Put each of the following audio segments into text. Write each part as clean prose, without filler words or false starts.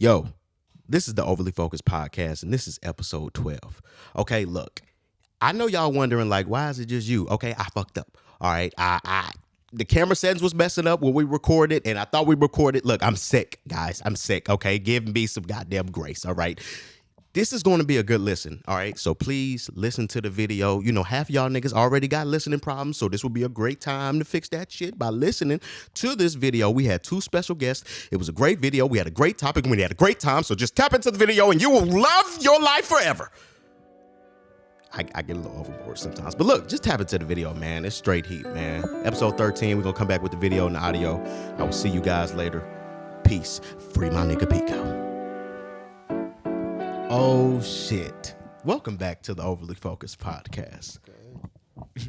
Yo, this is the Overly Focused Podcast, and this is episode 12. Okay, look, I know y'all wondering, like, why is it just you? Okay, I fucked up. All right, the camera settings was messing up when we recorded, and I thought we recorded. Look, I'm sick, guys. I'm sick, okay? Give me some goddamn grace, all right? This is going to be a good listen, all right? So please listen to the video. You know, half of y'all niggas already got listening problems, so this will be a great time to fix that shit by listening to this video. We had 2 special guests. It was a great video. We had a great topic, and we had a great time, so just tap into the video, and you will love your life forever. I get a little overboard sometimes. But look, just tap into the video, man. It's straight heat, man. Episode 13, we're going to come back with the video and the audio. I will see you guys later. Peace. Free my nigga Pico. Oh, shit. Welcome back to the Overly Focused Podcast.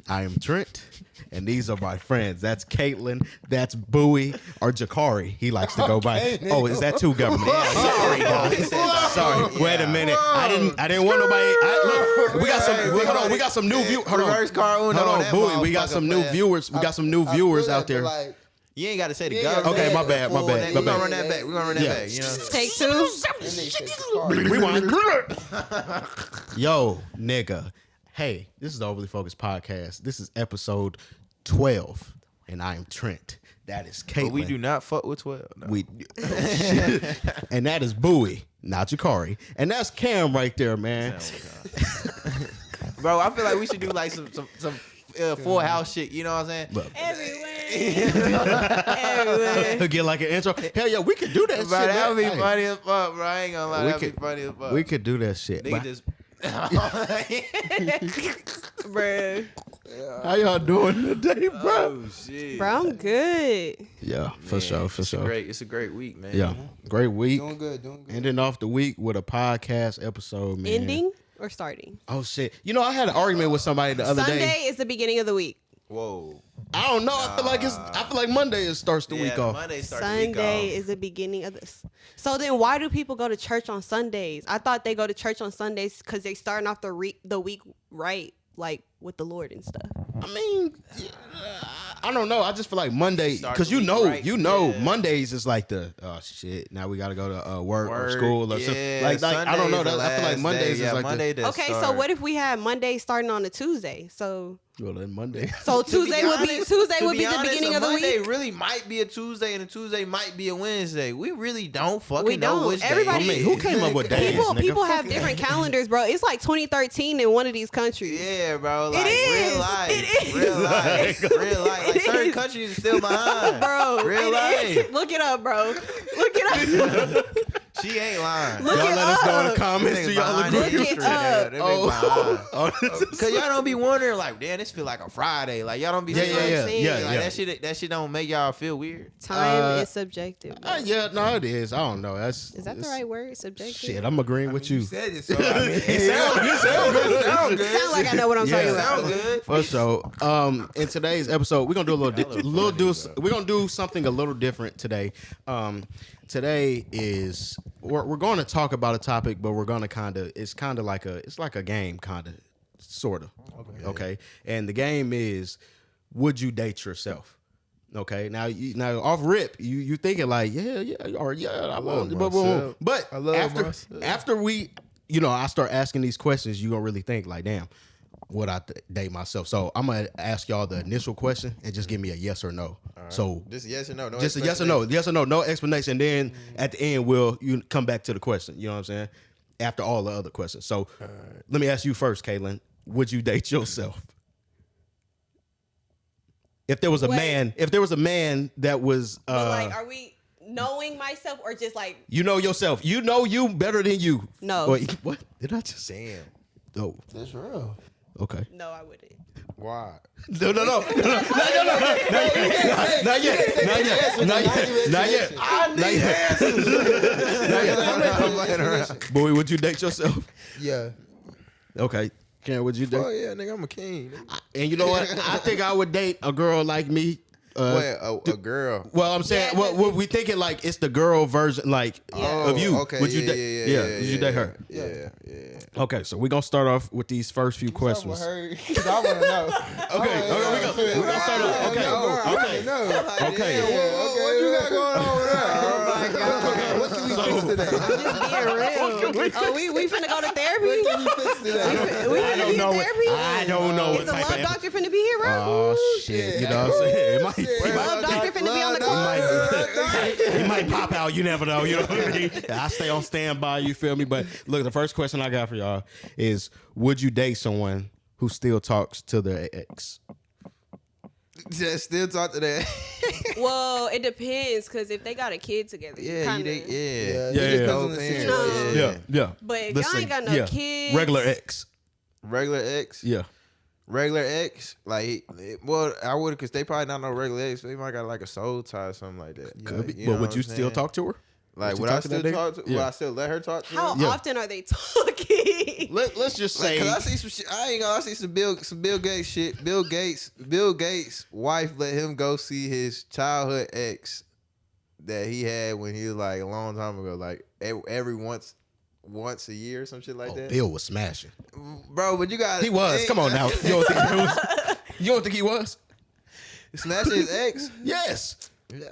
I am Trent, and these are my friends. That's Caitlin, that's Bowie, or Jakari. He likes to go by. Oh, is that too government? Sorry, guys. Sorry. Wait a minute. I didn't want nobody. Look, we got some. Hold on. We got some new viewers. Hold on, Bowie. We got some new viewers. We got some new viewers out there. You ain't got to say the government. Okay, my bad. We're going to run that back. You know? Take 2. Rewind. Yo, nigga. Hey, this is the Overly Focused Podcast. This is episode 12, and I am Trent. That is Caitlin. But we do not fuck with 12. No. And that is Bowie, not Jakari. And that's Cam right there, man. Bro, I feel like we should do like some Full House shit. You know what I'm saying? Look. Everywhere. Get like an intro. Hell yeah, we could do that shit. That would be funny as fuck, bro. I ain't gonna lie. That would be funny as fuck. We could do that shit. Nigga just... Bruh. How y'all doing today, bro? Oh, shit. Bro, I'm good. Yeah, for sure. It's a great week, man. Yeah, great week. Doing good. Ending off the week with a podcast episode, man. Ending or starting? Oh, shit. You know, I had an argument with somebody the other day. Sunday is the beginning of the week. Whoa. I don't know. I feel like Monday starts the week off. Monday starts Sunday the week off. is the beginning of this. So then why do people go to church on Sundays? I thought they go to church on Sundays because they starting off the week right, like with the Lord and stuff. I mean, I don't know. I just feel like Monday, because Yeah. Mondays is like the shit. Now we got to go to work or school or something. Like I don't know. I feel like Mondays is like Monday the. Okay, so what if we had Monday starting on a Tuesday? So Well, then Monday. So Tuesday would be the beginning of the week. Monday really might be a Tuesday, and a Tuesday might be a Wednesday. We really don't fucking We know don't. which Everybody- day. I mean, who came up with days? People have different calendars, bro. It's like 2013 in one of these countries. Yeah, bro. Like, is. Real life. It is. Real life. Real life. Like, certain is. countries are still behind. Bro, Real it life. is. Look it up, bro. Look it up. She ain't lying. Look Y'all it let us know in the up. comments. Do y'all agree? Look it up. Cause y'all don't be wondering like, damn, this feel like a Friday. Like y'all don't be saying like, that shit don't make y'all feel weird. Time is subjective. bro. Yeah, no, it is. I don't know. Is that the right word? Subjective? Shit, I'm agreeing with you. You said it, so I mean, It sound good. Sound like I know what I'm talking about. Sound good. For sure. In today's episode, we're gonna do we're gonna do something a little different today. Today is we're going to talk about a topic, but we're gonna it's like a game, sort of. Okay. And the game is, would you date yourself? Okay. Now off rip, you thinking like I want, but I love myself. after we, I start asking these questions, you gonna really think like, damn, would I date myself? So I'm gonna ask y'all the initial question and just give me a yes or no. Right. So just yes or no. just a yes or no, no explanation. Then at the end, you come back to the question. You know what I'm saying? After all the other questions. So let me ask you first, Caitlin. Would you date yourself? If there was a man that was But like, are we knowing myself or just like you know yourself? You know you better than you. No. Wait, what did I just say? Damn. Oh, that's real. okay. no, I wouldn't. Why? No. Not yet. I need answers. Boy, would you date yourself? Yeah. Okay. Karen, would you date? Oh yeah, nigga, I'm a king. Nigga. And you know what? I think I would date a girl like me. A girl. Well, I'm saying, what we thinking like it's the girl version, like of you. Okay. Would you date? Yeah. Would you date her? Yeah. Okay, so we're gonna start off with these first few questions. Because I want to know. Okay, we're gonna start off. Okay. No. Okay. What you got going on with that? God. What can we fix today? I'm just being real. Oh, we finna go to therapy? What can we fix today? We finna be in therapy? I don't know Is what the type love of doctor finna be here, bro? Oh shit! You know what I'm saying? It might, Love doctor finna be on the call. he might pop out. You never know. You know what I mean? I stay on standby. You feel me? But look, the first question I got for y'all is: would you date someone who still talks to their ex? Just still talk to that. Well, it depends, because if they got a kid together, Yeah, kinda, yeah. It Yeah. depends on the Yeah. situation. Yeah. But if Let's y'all ain't say, got no kids, regular ex. Regular ex. Yeah. Regular ex, like, well, I would, because they probably not no regular ex. They might got like a soul tie or something like that. Could be. You But know would what you I'm still saying? talk to her? Like, Would you would I talk to that still nigga? talk to? Yeah. Would I still let her talk to? how her? Yeah. often are they talking? Let's just say. Cause I see some shit. I ain't gonna. I see some Bill Gates shit. Bill Gates' wife let him go see his childhood ex that he had when he was like a long time ago, like every once a year or some shit like that. Bill was smashing. Bro, but you got He was. Come on now. You don't think he was? You don't think he was? smashing his ex. Yes. Yeah,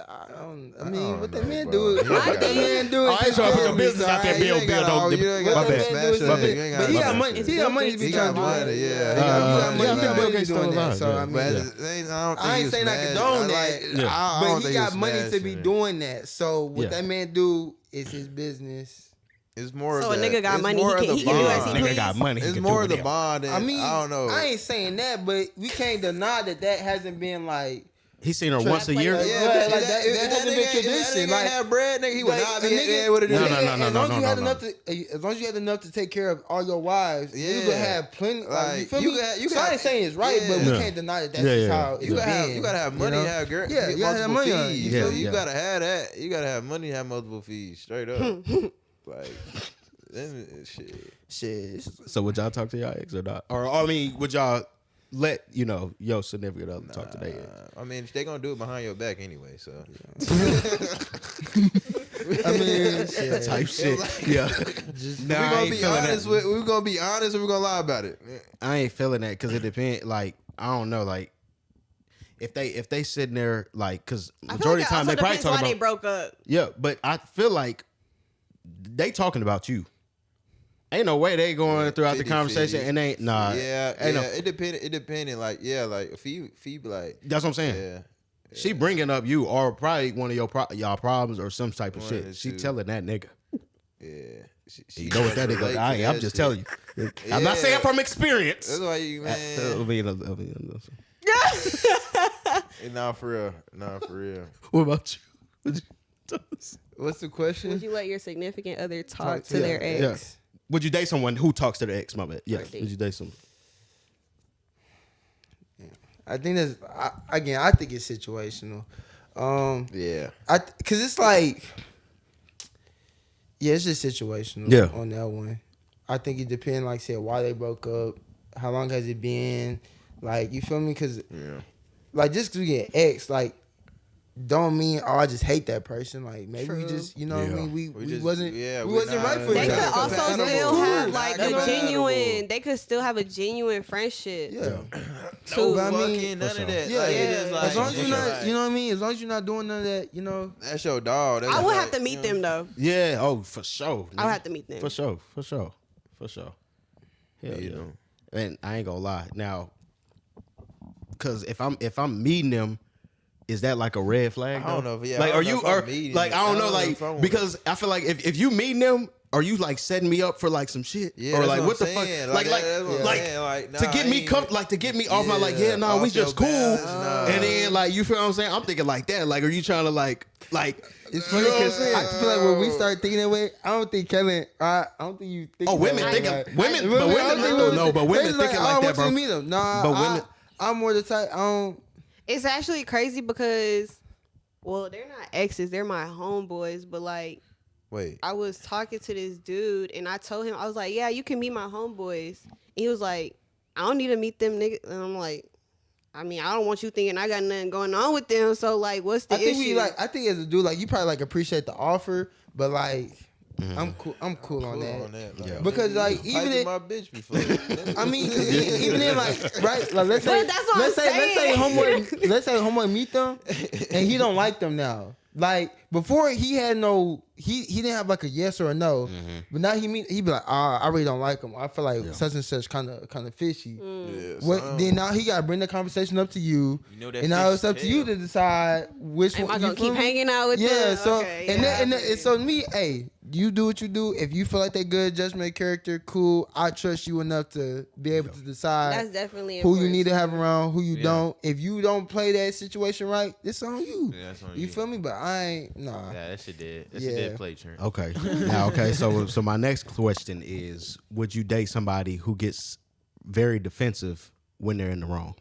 I mean, what that man bro. do? He What ain't that man do? I ain't trying to put your business out there, Bill. You ain't gotta- you ain't My gotta bad. smash her. My bad. You ain't But he gotta got smash money. her. He got money to be He trying got to do money. that. Yeah, he Yeah, got I money. think Bill Gates doing that. So I But mean, at the same time, I don't I ain't think saying I it's condone smash. that, Like, I but don't he think got it's money to be smashing. doing that. So what Yeah. that man do is his business. It's more. So of a that. nigga got It's money, more he of the can do as he bond. please. Nigga got money. He It's can more do of the whatever. bond. I mean, I don't know. I ain't saying that, but we can't deny that hasn't been like. He seen her once a year. Like, Yeah, that- if like that- if that hasn't been nigga- if tradition. That nigga Like- had bread, nigga, he would Like, not a be nigga- able to do No, that. no, no, As long as you had no. enough to, as long as you had enough to take care of all your wives, you Yeah. could have plenty. Like, you Like, feel you me? got- you So got- I ain't saying it's right, but we Yeah. can't deny that that's Yeah, just yeah. how it's You gotta have, been, you gotta have money know? to have girl. Yeah, you gotta have multiple money on it, fees. you feel So me? you Yeah. gotta have that. You gotta have money to have multiple fees. Straight up. Like, shit. Shit. So would y'all talk to y'all ex or not? Or I mean, would y'all let your significant other talk to their ex? I mean, they gonna do it behind your back anyway. So I mean, shit. Type shit. Yeah. Nah, I ain't feeling that. we're gonna be honest, and we're gonna lie about it. I ain't feeling that because it depends. Like I don't know. Like if they sitting there like because I feel majority like of the time it they also probably depends talking why about they broke up. yeah. But I feel like they talking about you. Ain't no way they going throughout the 50-50. conversation and ain't nah. Yeah, ain't yeah. no. It depended. Like, yeah, like if he like, That's what I'm saying. yeah. She bringing up you or probably one of y'all problems or some type of One shit. or She two. telling that nigga. Yeah, You know what that nigga? relate I to am that just shit. telling you. I'm not saying from experience. That's why you man. Nah, for real. Nah, for real. What about you? Would you tell us? What's the question? Would you let your significant other talk to to their their ex? Yeah. Would you date someone who talks to their ex? My bad. Yeah. Or date. Would you date someone? I think that's I think it's situational. Yeah. Cause it's like, yeah, it's just situational. Yeah. On that one, I think it depends. Like I said, why they broke up, how long has it been, like you feel me? Cause Yeah. like just 'cause we get ex, like don't mean I just hate that person. Like maybe we True. just you know what I Yeah. mean we just- wasn't yeah, we we wasn't not- right for They each could other. also compatible. still We're have not like a compatible. genuine. They could still have a genuine friendship. Yeah. No Too. But I mean, fucking none for of that. Yeah, Like, yeah. it's just like, as long as you're it's not, like, you know what I mean. As long as you're not doing none of that, you know. that's your dog. That's I would like, have to meet them though. Yeah. Oh, for sure. I would have to meet them. For sure. For sure. For sure. Hell You yeah. know. And I ain't gonna lie. Now, because if I'm meeting them, is that like a red flag? I don't though? know if- yeah, like, I are don't know you if I'm or meeting like it. I don't know, like if I'm- because I feel like if you meeting them, are you like setting me up for like some shit? Yeah, or that's like what what the I'm fuck? saying. Like That's what I'm like saying. Like, to nah, get I me ain't- like to get me off my like Yeah, no, we off your just cool. balance, nah. And then like you feel what I'm saying? I'm thinking like that. Like are you trying to like It's funny because I feel like when we start thinking that way, I don't think Kevin. I don't think you think. Oh, that women way. thinking Like, women, I but don't women think think no, but women They just thinking I like don't that, want you bro. to meet them. Nah, But women- I'm more the type. I don't. It's actually crazy because, well, they're not exes, they're my homeboys. But like, Wait. I was talking to this dude and I told him, I was like, yeah, you can meet my homeboys. And he was like, I don't need to meet them niggas. And I'm like, I mean, I don't want you thinking I got nothing going on with them. So like, what's the I think issue? we like. I think as a dude, like you probably like appreciate the offer, but like I'm cool. I'm cool on that. Like, Yeah. Because, like, you even piped if- my bitch before. I mean, 'cause even in like right, like let's say But that's what let's I'm say saying. homeboy meet them and he don't like them now. Like before, he had no. He didn't have like a yes or a no. But now he be like, I really don't like him. I feel like such and such kind of fishy. Yeah, What then now he gotta bring the conversation up to you, know that and now fish it's up to you to decide which Am one. I you gonna feel keep me? hanging out with Yeah. them? So Okay, and yeah, then, I and feel so me, hey, you do what you do. If you feel like they're good judgment character, cool. I trust you enough to be able to decide That's definitely who you important need to too. have around, who you don't. If you don't play that situation right, it's on you. Yeah, that's on You feel me? But I ain't nah. Yeah, that shit dead. That's a dead play, Trent. Okay. Now, okay. So my next question is: would you date somebody who gets very defensive when they're in the wrong?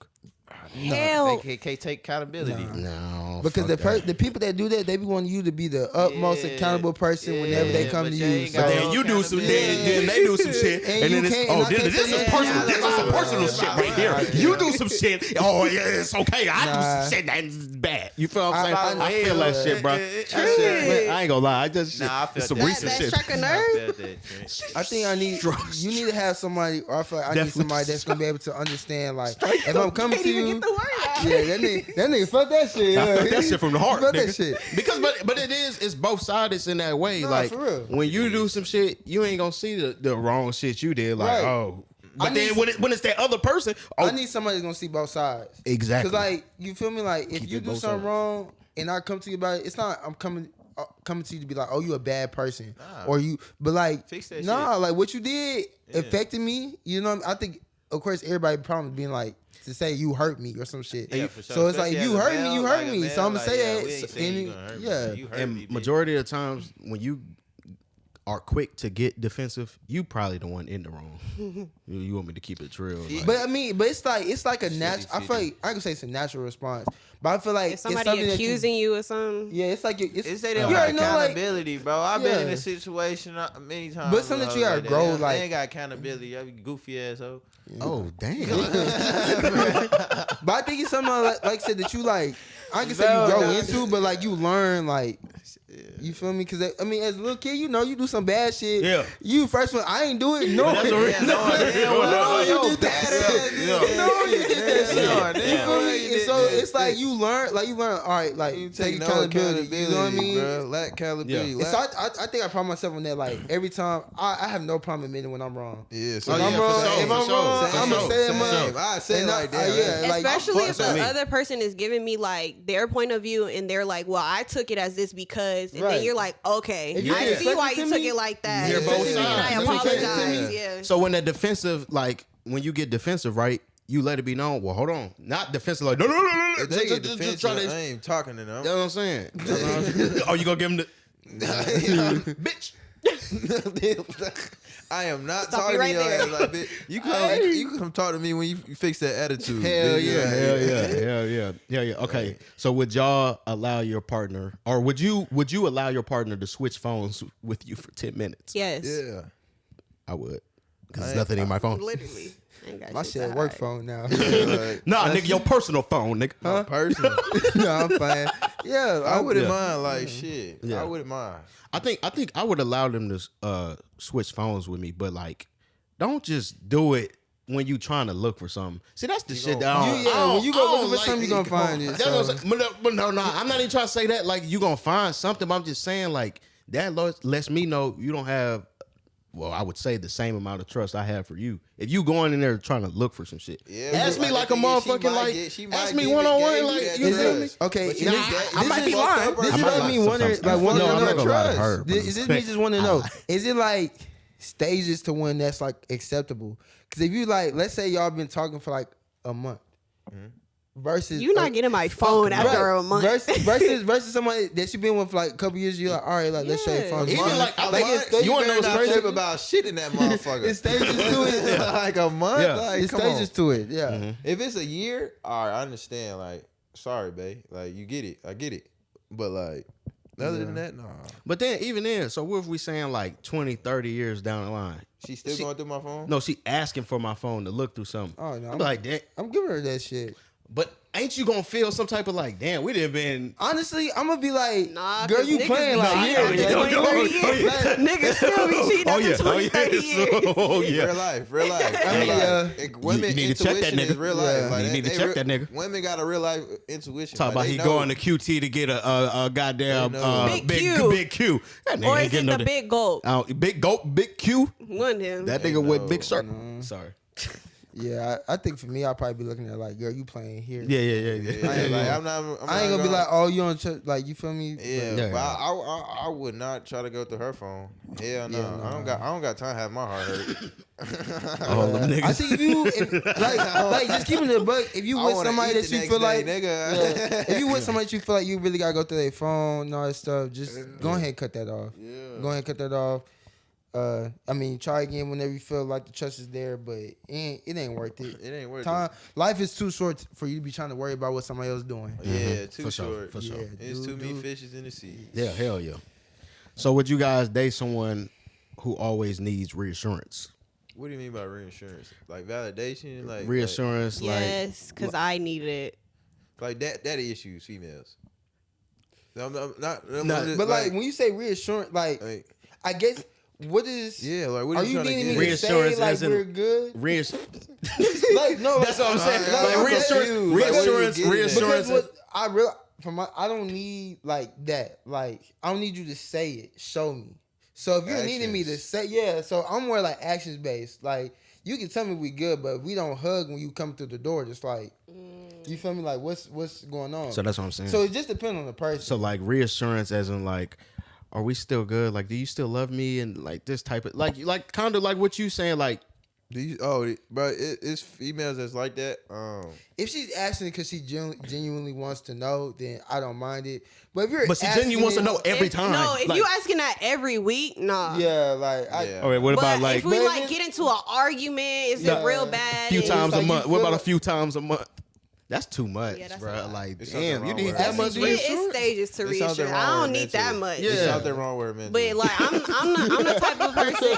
Hell, They can't take accountability. No, Because fuck the people that do that, they be wanting you to be the utmost Yeah, accountable person whenever they yeah, come but to they you. ain't So, got then you do some, Yeah. then they do some shit, And and you then it's can't- and I this can't is say personal. that. This is some personal shit right here. You do some shit. Oh yeah, it's okay. I do Nah. some shit that's bad. You feel what I'm saying? I I feel that shit, bro. I ain't gonna lie. I just Nah, I feel some that. recent that shit. struck a I nerve. felt that, Trent. I think you need to have somebody, or I feel like I need Definitely. somebody that's gonna be able to understand. Like, if I'm coming Can't to even you, get the word out. yeah, that nigga fuck that shit. I yeah. felt that shit from the heart, Fuck nigga. that shit. Because, but it's both sides in that way. Nah, like for real. when you do some shit, you ain't gonna see the wrong shit you did. Like Right. oh, but I then need when it's that other person, oh, I need somebody that's gonna see both sides. exactly. Cause like you feel me, like if Keep you it do both something sides. wrong and I come to you about it, it's not I'm coming to you to be like, oh, you a bad person, or you, but like, Fix that nah, shit. like what you did Yeah. affected me. You know, what I think of course everybody probably being like to say you hurt me or some shit. Yeah, for sure. So it's like Especially you as a hurt me, male, you like hurt a me. male, So I'm gonna like, say yeah, that. we ain't So- saying you and gonna hurt me, yeah, but you hurt me, and bitch. majority of the times when you are quick to get defensive, you probably the one in the wrong. you want me to keep it real? Like, But I mean, but it's like a natural. I feel 50-50. like I can say it's a natural response, but I feel like If it's somebody something that accusing you of something, yeah, it's like it's. It say they you don't got already know, like, accountability, bro. I've been in Yeah. a situation many times. But something that you gotta grow, they like- ain't got accountability. You goofy asshole. oh damn. But I think it's something like I said that you like. I can say you grow into, but like you learn, like you feel me? Because I mean, as a little kid, you know, you do some bad shit. Yeah. You first one, I ain't do it. No, That's a real- no, you did that. Yeah. No, you did that shit. Yeah. You feel me? Yeah. And so it's like you learn. All right, like You take take no accountability. You know what I mean? bro. Lack accountability. And so I think I pride myself on that. Like every time, I have no problem admitting when I'm wrong. Yeah, Oh, If yeah, I'm for wrong, sure, if for I'm sure, wrong, for I'm sure, gonna say it, for man. sure. I say it And like that. yeah, like, especially fuck if the with me. other person is giving me like their point of view and they're like, well, I took it as this because, and Right. then you're like, okay, If you I can see why explain you it to took me, it like that. Hear both And sides. I You can explain it to apologize. me. Yeah. So when the defensive, like when you get defensive, right? You let it be known. Well, hold on, not defensive. Like no. If they get Just defensive, try to- I ain't talking to them. You know what I'm saying? Oh, you gonna give him the bitch? I am not Stop talking you right to your there. ass like bitch. You come talk to me when you fix that attitude. Hell bitch. yeah. Okay, so would y'all allow your partner, or would you allow your partner to switch phones with you for 10 minutes? Yes. Yeah. I would, because there's nothing in my phone. Literally. Ain't got My shit shit to work hide. phone now. Like, Nah, nigga, your personal phone, nigga. my personal. no, I'm fine. Yeah, I wouldn't Yeah. mind. Like shit. Yeah. I wouldn't mind. I think I would allow them to switch phones with me, but like, don't just do it when you trying to look for something. See, that's the shit that I don't, Yeah, I don't- when you I go don't looking for like something, you gonna find it. That's what I'm saying. But no, I'm not even trying to say that. Like, you gonna find something. But I'm just saying, like, that lets me know you don't have. Well, I would say the same amount of trust I have for you. If you going in there trying to look for some shit, Yeah, ask but me like, like a the thing is, she motherfucking might like. get- she Ask might me give it- one on one, gave you like that you feel me? trust. Okay, But and you this- just- I this might is be fucked lying. up This right is I now. might what lie me wondering. sometimes. Like, No, I'm not gonna lie to trust. her. Is this me just want to know? Is it like stages to when that's like acceptable? Because if you like, let's say y'all been talking for like a month, versus You not getting my phone after a month. versus somebody that you been with for like a couple years. You're like, all right, like let's share Yeah. phone. Even like, I Like, think it's- you want to know better what's not crazy? trip about shit in that motherfucker. It's stages to it. like a month. Yeah. Like, It's come stages on. to it. Yeah. If it's a year, all right, I understand. Like, sorry, babe. Like, you get it. I get it. But like, other than that, nah. But then, even then, so what if we saying like 20, 30 years down the line? She still going through my phone? No, she asking for my phone to look through something. Oh, no, I'm like that. I'm giving her that shit. But ain't you gonna feel some type of like, damn, we done been. Honestly, I'm gonna be like, Nah, girl, 'cause you niggas playing be like cheating yeah, after 20, 30 years. Niggas still be cheating after 20, 30 years. Oh yeah. Real life, real life. I mean, Women you need to check that intuition is nigga. real life. Yeah. Like, You need to they check that nigga. Women got a real life intuition. Talk Like, about they he know. going to QT to get a goddamn They know. Big Q. big Q. That nigga Or ain't is it getting the no big gulp? big gulp, big Q. One of them. That They nigga with know. big shirt. Sorry. yeah. I think for me, I'll probably be looking at like, girl, you playing here. Yeah. Yeah, I ain't like, gonna- I'm I ain't not gonna be like, oh, you on like you feel me? Yeah, Yeah. but I would not try to go through her phone. Hell no, Yeah, I don't got time to have my heart hurt. All them niggas. I think if you like just keeping it a buck, if you I with wanna somebody eat that the you next feel day, like nigga. yeah, if you with somebody that you feel like you really gotta go through their phone and all that stuff, just go ahead and cut that off. Yeah. Go ahead and cut that off. I mean, try again whenever you feel like the trust is there, but it ain't worth it. It ain't worth Time, life is too short for you to be trying to worry about what somebody else doing. it. Yeah, too For sure, short. for sure. Yeah, It's too dude, many dude. fishes in the sea. Yeah, hell yeah. So would you guys date someone who always needs reassurance? What do you mean by reinsurance? Like validation, like Reassurance, Yes, because I need it. like daddy issues, females. I'm not, Nah, just, But like when you say reassurance, like I guess what is yeah, like what are are you trying to needing get? me to Reassurance say like as in- we're good? Reassurance. Like no, That's what I'm saying. Like, Like I'm reassurance, confused. Like, what are you reassurance, getting at? reassurance. Because what I real I don't need like that. Like I don't need you to say it. Show me. So if you're needing me to Actions. say, yeah. So I'm more like actions based. Like you can tell me we good, but if we don't hug when you come through the door, just like you feel me. Like what's going on? So that's what I'm saying. So it just depends on the person. So like reassurance, as in like, are we still good? Like, do you still love me? And like this type of like kind of like what you saying. Like, Do you, bro, it's females that's like that. If she's asking because she genuinely wants to know, then I don't mind it. But if you're but she asking genuinely wants to know every time. No, if like, you asking that every week, nah. yeah, like Yeah. all right, what But about like if we But like if get into an argument, is Yeah. it real bad? a few and- times like a you month? What feel about a like- few times a month? That's too much, Yeah, that's bro. a lot. Like, There's something damn, you wrong need with that it. much It reassurance? is stages to There's something reassure. wrong I don't with need it that mentally. much. Yeah. There's something wrong with her mentally. But like I'm the type of person.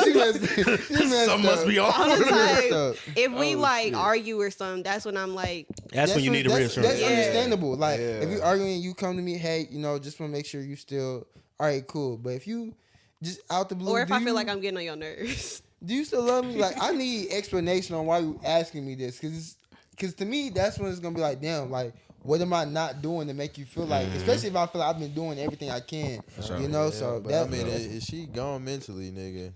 she messed Something must be off. I'm the messed type. up. If we Oh, like shit. argue or something, that's when I'm like, That's when you need a that's reassurance. That's understandable. Like Yeah. if you arguing, you come to me, hey, just want to make sure you still all right, cool. But if you just out the blue, or if do I feel you- like I'm getting on your nerves. do you still love me? Like I need explanation on why you asking me this, because to me that's when it's gonna be like, damn, like what am I not doing to make you feel like, especially if I feel like I've been doing everything I can, Sure. Yeah, So but that, I mean, is she gone mentally, nigga?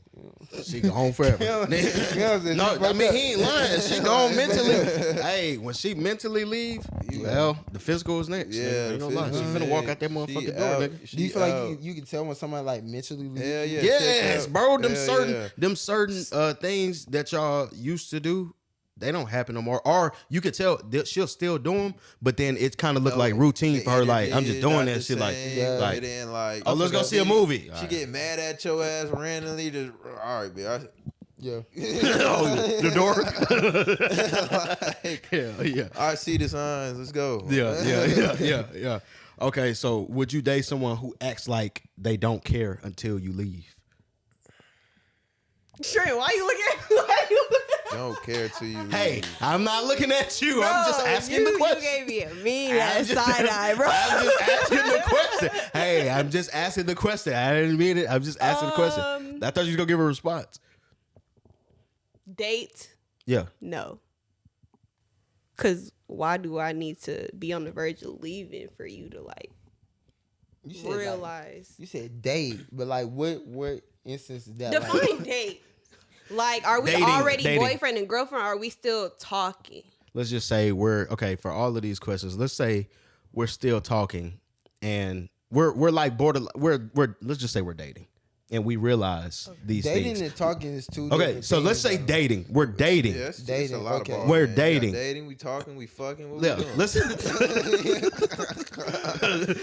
She gone forever. Yeah, No, I mean he ain't lying. She gone mentally. Yeah. Hey, when she mentally leave, well, the physical is next. Yeah, nigga. Ain't gonna lie. She physical finna walk out that She motherfucking door, out. nigga. do you feel like you can tell when somebody like mentally leaves? Hell yeah. Yes, check bro. out. Them Hell certain, yeah. them certain things that y'all used to do, they don't happen no more. Or you could tell that she'll still do them, but then it kind of look like routine The for her. Like I'm just energy doing not that the shit. Like, same, Yeah. like, and then like, oh, let's go see a movie. She get mad at your ass randomly. Just all right, man. Yeah. oh, the door. Like, yeah. I see the signs. Let's go. Yeah. Okay, so would you date someone who acts like they don't care until you leave? Sure, why you looking? Why you looking? Don't care till you. Hey, leave. I'm not looking at you. I'm just Bro, asking the question. You gave me a mean I'm ass just- side eye, bro. I'm just asking the question. Hey, I'm just asking the question. I didn't mean it. I'm just asking the question. I thought you was gonna give a response. Date? Yeah. No. Cause why do I need to be on the verge of leaving for you to like You said, like, realize? you said date, but like what instance is that? Define date. Like, are we Dating, already dating. boyfriend and girlfriend? Or are we still talking? Let's just say we're okay for all of these questions. Let's say we're still talking and we're like borderline. We're let's just say we're dating and we realize these Dating things. and talking is two. Okay, different so let's say things, though. dating. We're dating. Yeah, it's Dating, a lot okay. of balls, We're man. dating. We dating. We talking. We fucking. What Yeah, we doing? listen.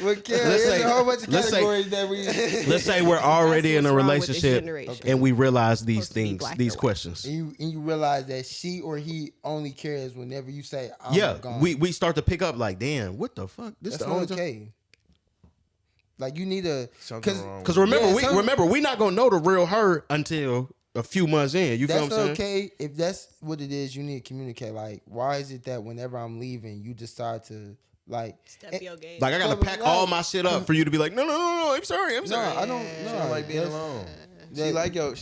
Well, Karen, Let's there's say- a whole bunch of let's say- categories that we. Let's say we're already in That's a what's wrong with this relationship generation. and we realize these Supposed to be things, black these or white. questions. And you realize that she or he only cares whenever you say, I'm Yeah, gone. we start to pick up like, damn, what the fuck? This That's the not only time. okay. Like you need to, Something because wrong. Because remember, Yeah, some- we're not gonna know the real her until a few months in. You feel That's what I'm saying? okay if that's what it is. You need to communicate. Like, why is it that whenever I'm leaving, you decide to like Step your game. Like I gotta But, pack like, all my shit up for you to be like, no, I'm sorry. No, I don't. She No, don't like being that's- alone. She that- like yo. I can't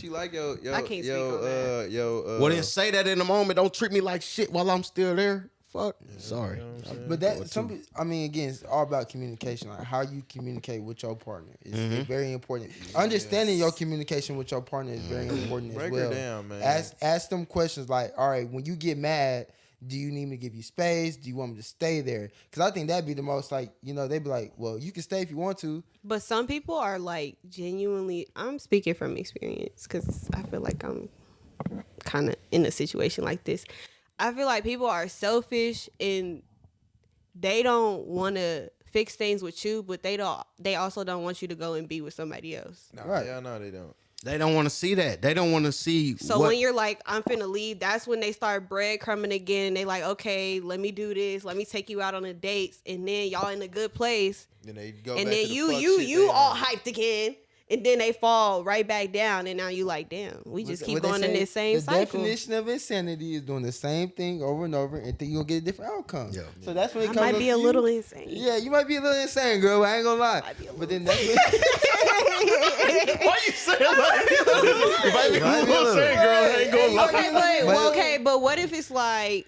speak on that. Well, then say that in the moment. Don't treat me like shit while I'm still there. Fuck. Sorry. You know what I'm saying? But that I mean, again, it's all about communication. Like how you communicate with your partner is very important. Understanding your communication with your partner is very important Break as her well. down, man. Ask them questions like, all right, when you get mad, do you need me to give you space? Do you want me to stay there? Because I think that'd be the most like, they'd be like, well, you can stay if you want to. But some people are like genuinely. I'm speaking from experience because I feel like I'm kind of in a situation like this. I feel like people are selfish and they don't want to fix things with you, but they also don't want you to go and be with somebody else. No, Right. yeah, no, they don't. They don't want to see that. They don't want to see. So what, when you're like, I'm finna leave, that's when they start breadcrumbing again. They like, okay, let me do this. Let me take you out on the dates, and then y'all in a good place, Then they go and back then to the you fuck you shit you they all on. hyped again, and then they fall right back down, and now you like, damn, we just keep What they going in say, this same the cycle. definition of insanity is doing the same thing over and over and think you're gonna get a different outcome. Yeah. So that's when it I comes might up be to a you. little insane. Yeah, you might be a little insane, girl. I ain't gonna lie. Might be a But then that's when, Why you saying like? If I be a little saying, girl, I ain't gonna lie. Okay, but what if it's like?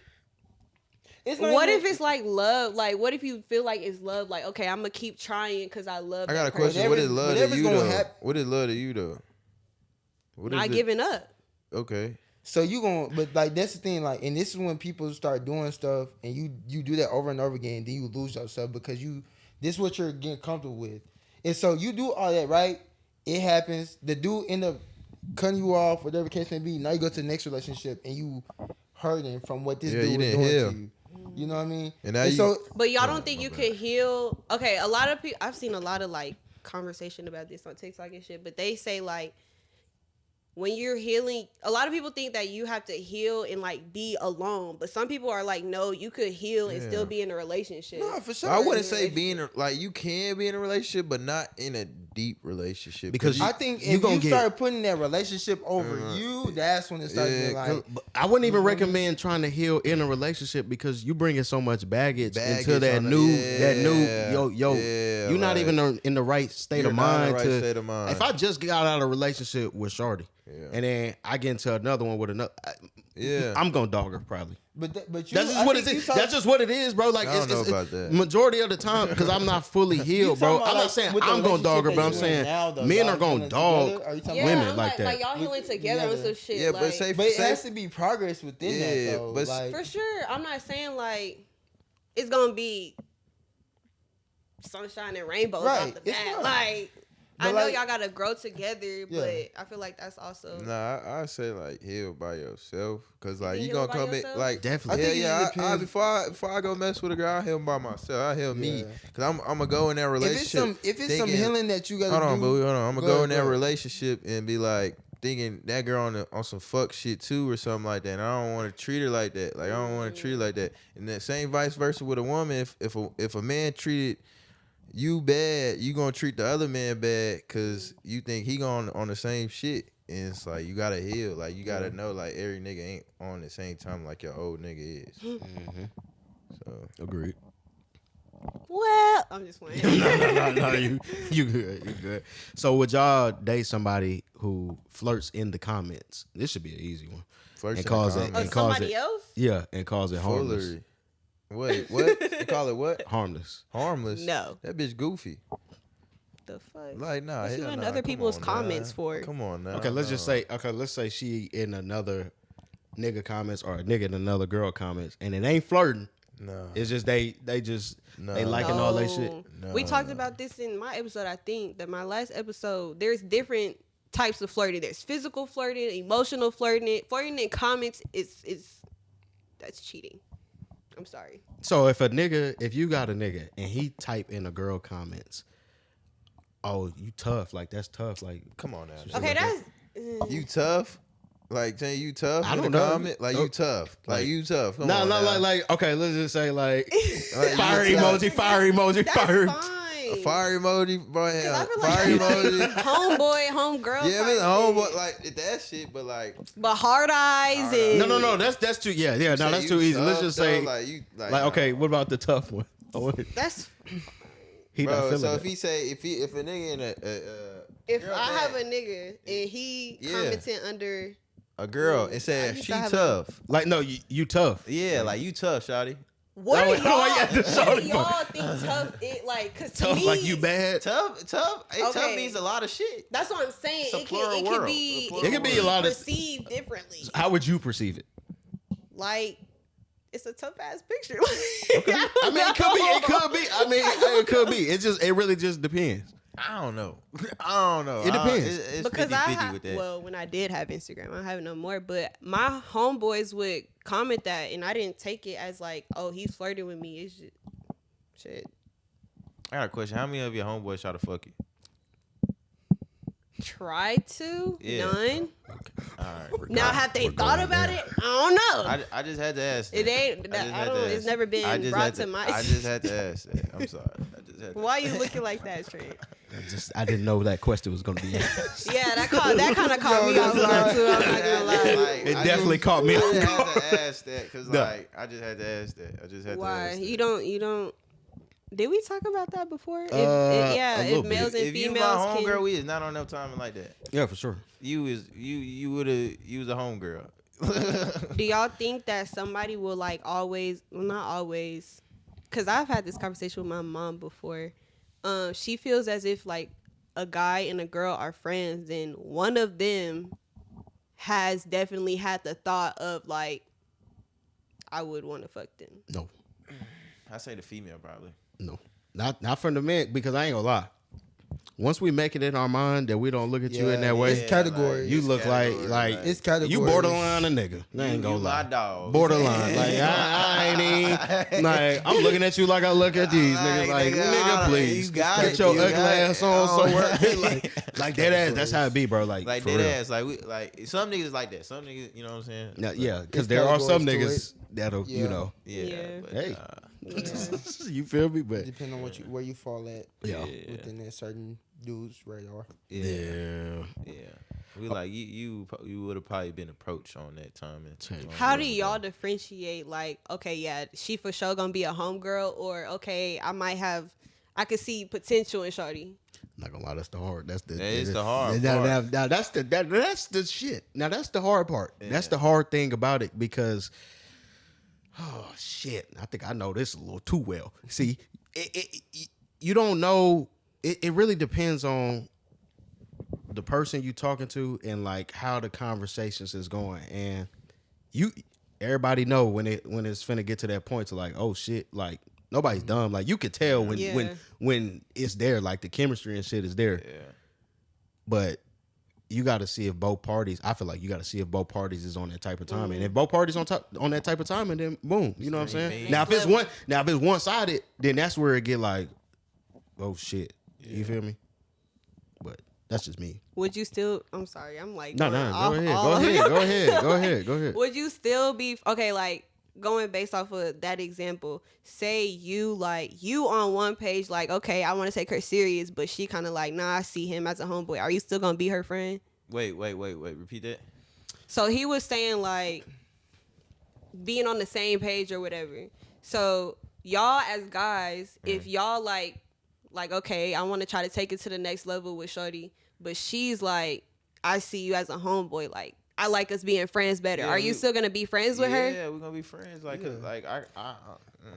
it's not What even- if it's like love? Like, what if you feel like it's love? Like, okay, I'm gonna keep trying because I love. I got a that question. person. What is love to whatever's you gonna though? hap- What is love to you though? What is Not it? giving up. Okay. So you gonna, but like that's the thing, like, and this is when people start doing stuff, and you do that over and over again, then you lose yourself because this is what you're getting comfortable with, and so you do all that, right? It happens. The dude end up cutting you off, whatever case may be. Now you go to the next relationship, and you hurting from what this Yeah, dude you was didn't doing heal. to you. You know what I mean? And now so But y'all don't think you could heal? Okay, a lot of people. I've seen a lot of like conversation about this on TikTok and shit, but they say like when you're healing, a lot of people think that you have to heal and like be alone, but some people are like, no, you could heal and still be in a relationship. no, for sure. I wouldn't say like you can be in a relationship, but not in a deep relationship. Because I think you if gonna you get- start putting that relationship over you, that's when it starts being like. But I wouldn't even recommend trying to heal in a relationship because you bringing so much baggage into that on the- new, yeah, you're not like, even in the right state you're of not in mind the right to. state of mind. If I just got out of a relationship with Shorty, Yeah. and then I get into another one with another, Yeah. I'm gonna dog her probably. But you, That's I just what think it you is. talk- That's just what it is, bro. Like I don't know it's about that. majority of the time because I'm not fully healed, bro. talking about, I'm not like, saying with the I'm gonna dog her, relationship but I'm that you in saying now, though, men y'all are gonna healing dog together? Are you talking Yeah, women I'm like that. Like y'all healing together on some shit. Yeah, like, but say But it has to be progress within Yeah, that, though. but like, for sure, I'm not saying like it's gonna be sunshine and rainbows Right, off the it's bat. not. Like But, I know like- y'all gotta grow together, Yeah. but I feel like that's also Nah, I say like heal by yourself, cause like You you heal gonna by come in yourself? like Definitely. I think it yeah. I, depends. before I go mess with a girl, I heal by myself. I heal me, Yeah. cause I'm gonna go in that relationship. if it's some thinking- healing that you gotta Hold on, do, boo. Hold on. I'm gonna go go in that ahead. relationship and be like thinking that girl on some fuck shit too or something like that. And I don't want to treat her like that. Like I don't want to treat her like that. And that same vice versa with a woman. If a man treated you bad, you gonna treat the other man bad because you think he going on the same shit. And it's like you gotta heal. Like you gotta know like every nigga ain't on the same time like your old nigga is. So Agreed. well. I'm just playing. No, you good. So would y'all date somebody who flirts in the comments? This should be an easy one. flirts And in calls the it- Of comments. calls somebody it- else? Yeah, and calls it harmless. Foolery. Wait, what? You call it what? Harmless. Harmless. No. That bitch goofy. The fuck? Like nah. What you hell in nah, other come people's on now. comments for? Come on now. Okay, let's just say. Okay, let's say she in another nigga comments or a nigga in another girl comments, and it ain't flirting. No. It's just they just No. they liking all that shit. No. We talked about this in my episode. I think that my last episode. There's different types of flirting. There's physical flirting, emotional flirting. Flirting in comments is that's cheating. I'm sorry. So if you got a nigga and he type in a girl comments, oh you tough, like that's tough, like Come on now. Okay, that's You tough? Like saying you tough? I in don't the know. Comment? Like you tough? Like you tough? Come no, on no, now. like okay, let's just say like Like, fire you tough. emoji, fire emoji, that's fire. fine. thing. Fire emoji, bro. I Hell, feel fire like emoji. homeboy, homegirl. Yeah, man, homeboy, like that shit, but like, But hard eyes Hard and eyes. No. That's too. Yeah. No, say that's you too easy. Let's tough, just though, say, like you, like okay. What about the tough one? that's He not bro. feeling So it. if he say if a nigga in if girl I that- have a nigga and he Yeah. commenting under. a girl and I said used she to have tough, Like, no, you tough. yeah, like you tough, shawty. What No, do no, y'all, why you had to show what do the y'all think tough it like? Cause to Tough me, like you bad. Tough. Hey, tough Okay. means a lot of shit. That's what I'm saying. It's a It plural could world. be A plural It could be a lot of. perceived differently. How would you perceive it? Like it's a tough ass picture. I mean, it could be. It could be. I mean, it could be. It really just depends. I don't know. I don't know. It depends. It's Because 50-50 with that. well, when I did have Instagram, I don't have it no more. But my homeboys would comment that, and I didn't take it as like, oh, he's flirting with me. It's just shit. I got a question. How many of your homeboys try to fuck you? Tried to, Yeah. none. All right. Now, have they thought about it? I don't know. I just had to ask. It that. ain't. I just I had don't. to It's ask. never I been just brought had to my. I just had to ask that. I'm sorry. I just had to. Why you looking like that, straight? I didn't know that question was gonna be asked. Yeah, that kind of caught me off guard too. I'm not gonna lie. It definitely caught me I off just guard. had to ask that because No. like I just had to ask that. I just had to Why ask that. you don't? Did we talk about that before? a little If males and If you my females homegirl, can. we is not on no timing like that. Yeah, for sure. You was a homegirl. Do y'all think that somebody will like always? Well, not always, because I've had this conversation with my mom before. She feels as if like a guy and a girl are friends, and one of them has definitely had the thought of like, I would want to fuck them. No, I say the female probably. no, not from the men, because I ain't gonna lie. Once we make it in our mind that we don't look at you in that way, It's categories. you look like It's categories. you borderline a nigga. I ain't gonna you lie. my dog. Borderline. Like I ain't even like I'm looking at you like I look at these niggas. Like nigga, please you got get it, your you ugly got it. ass on Oh. somewhere. like that ass. That's how it be, bro. Like Like for dead real. ass. Like we like some niggas like that. Some niggas, you know what I'm saying? Now, yeah, because It's there are some categories niggas that'll Yeah. you know. Yeah. Yeah. But, Hey. Yeah. You feel me? But Depending on where you fall at yeah, within that certain dude's radar. yeah. We like you would have probably been approached on that time. How do y'all differentiate? Like, okay, yeah, she for sure gonna be a homegirl, or okay, I could see potential in shorty. Not gonna lie, that's the hard. That's the That is the hard now, part. now that's the shit. Now that's the hard part. That's the hard thing about it because, oh shit, I think I know this a little too well. See, you don't know. It really depends on the person you talking to and like how the conversations is going, and everybody know when it's finna get to that point to like, oh shit, like nobody's dumb. Like you could tell when it's there, like the chemistry and shit is there. Yeah. But you got to see if both parties. I feel like you got to see if both parties is on that type of time, and if both parties on that type of time, and then boom, you know what I'm saying. Now if it's one sided, then that's where it get like, oh shit, you feel me? But that's just me. Would you still? I'm sorry, I'm like No, going go ahead. Would you still be okay? Like going based off of that example, say you on one page, like, okay, I want to take her serious, but she kind of like, nah, I see him as a homeboy. Are you still gonna be her friend? Wait. Repeat that. So he was saying like being on the same page or whatever. So y'all as guys, if y'all like, okay, I want to try to take it to the next level with shorty, but she's like, I see you as a homeboy, like, I like us being friends better. Yeah, Are you still gonna be friends with her? Yeah, we're gonna be friends. Like,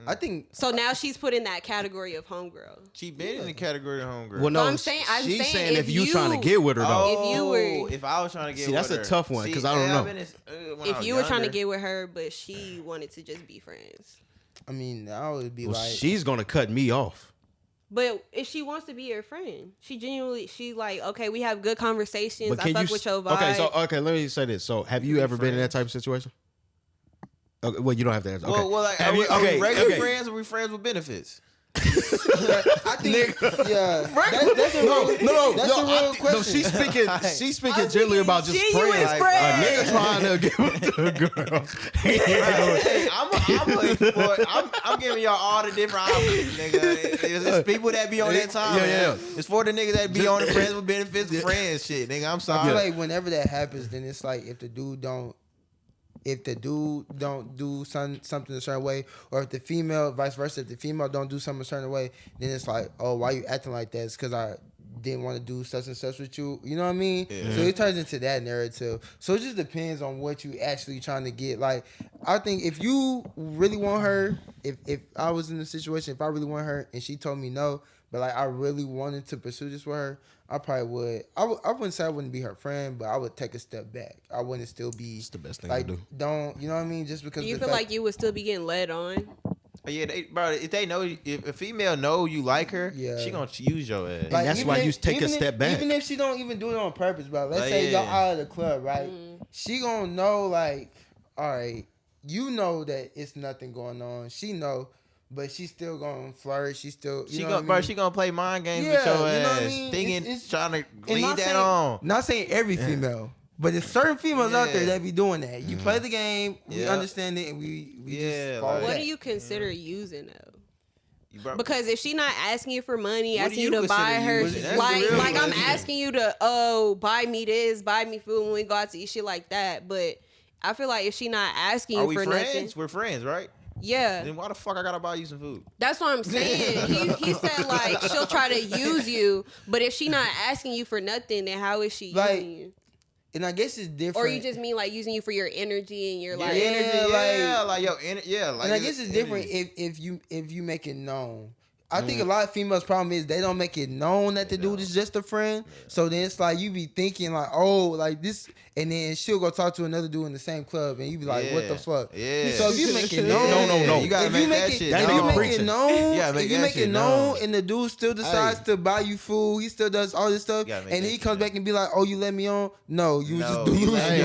I think So now she's put in that category of homegirl. she been in the category of homegirl. Well, no, I'm saying she's saying if if you you- trying to get with her though. If you were- if I was trying to get See, with that's her, a tough one, 'cause I don't know. If you were trying to get with her, but she wanted to just be friends. I mean, I would be Well, like, she's gonna cut me off. But if she wants to be your friend, she's like, okay, we have good conversations. But I can fuck you? with your vibe. Okay, let me say this. So, have you ever been in that type of situation? Okay, well, you don't have to answer. Okay. Well, like, Have are we you- okay, regular okay. friends or we friends with benefits? I think, yeah, that's a real, that's a real question. No, she's speaking generally about just genuine friends. friends. A nigga trying to get with the girl. Hey, I'm giving y'all all the different options, nigga. It's people that be on that time. Yeah. It's for the niggas that be on the friends with benefits, friends shit, nigga. I'm I sorry. feel like whenever that happens, then it's like if the dude don't do something a certain way, or if the female, vice versa, if the female don't do something a certain way, then it's like, oh, why you acting like that? It's because I didn't want to do such and such with you. You know what I mean? Yeah. So it turns into that narrative. So it just depends on what you actually trying to get. Like, I think if you really want her, if I was in the situation, if I really want her and she told me no, but like I really wanted to pursue this with her, I probably would. I wouldn't say I wouldn't be her friend, but I would take a step back. I wouldn't still be. It's the best thing like, to do. Don't, you know what I mean? Just because. Do you feel like you would still be getting led on? Yeah, bro. If they know, if a female know you like her, Yeah. she gonna use your ass. Like, that's even why if- you take a even if- step back. Even if she don't even do it on purpose, bro. Let's Like, say yeah. y'all out of the club, right? She gonna know, like, all right, you know that it's nothing going on. She know, but she still gonna flirt. She still, She know gonna, what I bro. mean? She gonna play mind games Yeah, with your you know ass, what I mean? thinking, It's- trying to And lead not that saying- on. Not saying every female, but there's certain females out there Yeah. that be doing that. You play the game, we Yeah. understand it, and we Yeah, just follow like- What that. do you consider using though? Bro, Because if she not asking you for money, What do asking you you to buy consider her, using? That's the like real I'm question. asking you to buy me this, buy me food when we go out to eat, shit like that. But I feel like if she not asking are you we for friends? nothing, We're friends, right? yeah, Then why the fuck I gotta buy you some food? that's what I'm saying. He said like she'll try to use you, but if she not asking you for nothing, then how is she Like, using you? And I guess it's different. Or you just mean like using you for your energy and your like Your Yeah, energy, like your energy, yeah. Like and I guess it's different energy. if you make it known. I think a lot of females' problem is they don't make it known that the dude is just a friend. So then it's like you be thinking like, oh, like this, and then she'll go talk to another dude in the same club, and you be like, what the fuck? Yeah. So if you make it known, No. You gotta if make you make that it, shit That if nigga you known. make preaching. it known, Yeah, make if you that make shit it known, known. and the dude still decides to buy you food, he still does all this stuff, You gotta make and that he shit comes back and be like, oh, you let me on? No, you was No, just doing you it.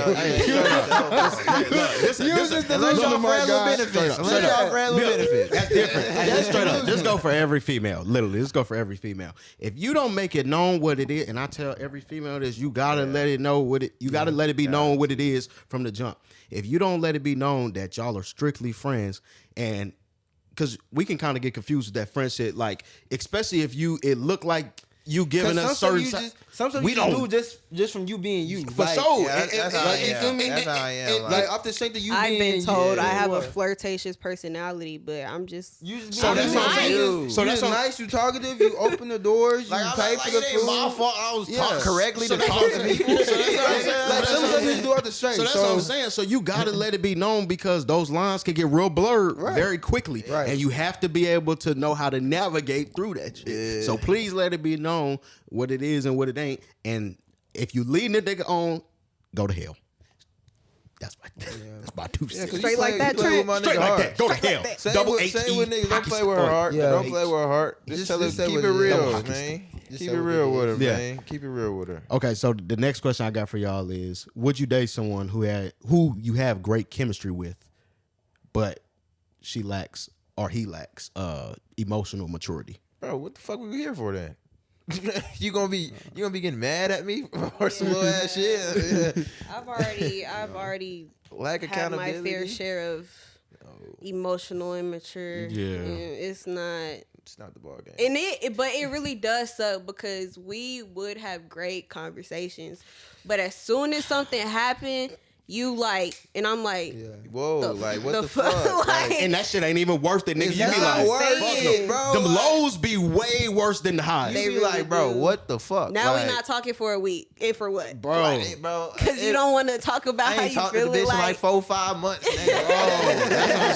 You was just Unless delusional, y'all my friends with guy. benefits. Straight Unless up. y'all friends with benefits. That's different. That's straight up. Just go for every female. Literally, just go for every female. If you don't make it known what it is, and I tell every female this, you gotta let it know what it. You gotta let it be known what it is from the jump. If you don't let it be known that y'all are strictly friends, and because we can kind of get confused with that friendship, like especially if it look like you giving us certain. Sometimes we you don't do just from you being you. for Like, sure. Yeah, that's how I you feel am. me? That's how I am. And, Like, like off the strength of you I've being been told you, I have a what? flirtatious personality, but I'm just You just So be that's what I'm nice. saying. You So that's just what- nice. You talkative. You open the doors. You like, pay like, for the it ain't food. my fault. I was Yeah. taught correctly So to that's talk what to I'm people. saying. So that's what I'm saying. Like some of us just do out the straight. So that's what I'm saying. So you gotta let it be known because those lines can get real blurred very quickly, Right. and you have to be able to know how to navigate through that shit. Yeah. So please let it be known what it is and what it ain't. And if you leading the nigga on, go to hell. That's my 2 cents. Straight like that, Straight Trent. Straight like that. Go to hell. Same Double with, H same E. with niggas. Don't hockey play with her stick. heart. Yeah. Don't play with her heart. Just tell her, say keep what it it is. real, Double hockey man. Just Keep say it what real it with her, is. man. Keep it real with her. Okay, so the next question I got for y'all is: would you date someone who you have great chemistry with, but she lacks or he lacks emotional maturity? Bro, what the fuck we here for then? you gonna be getting mad at me for some little ass shit? I've already Lack had my accountability. fair share of emotional immature. Yeah. And it's not. It's not the ball game. But it really does suck because we would have great conversations, but as soon as something happened, you like, and I'm like, Whoa, like what the fuck? fuck? Like, And that shit ain't even worth it, nigga. You That's be not like, worth fuck it, them. bro. Them Like- lows be way worse than the highs. you They be really like, bro, do. what the fuck? now like, we not talking for a week, and for what? Bro. like, bro, Because you don't want to talk about I how ain't you talked to the feeling bitch in like 4-5 months. Nigga.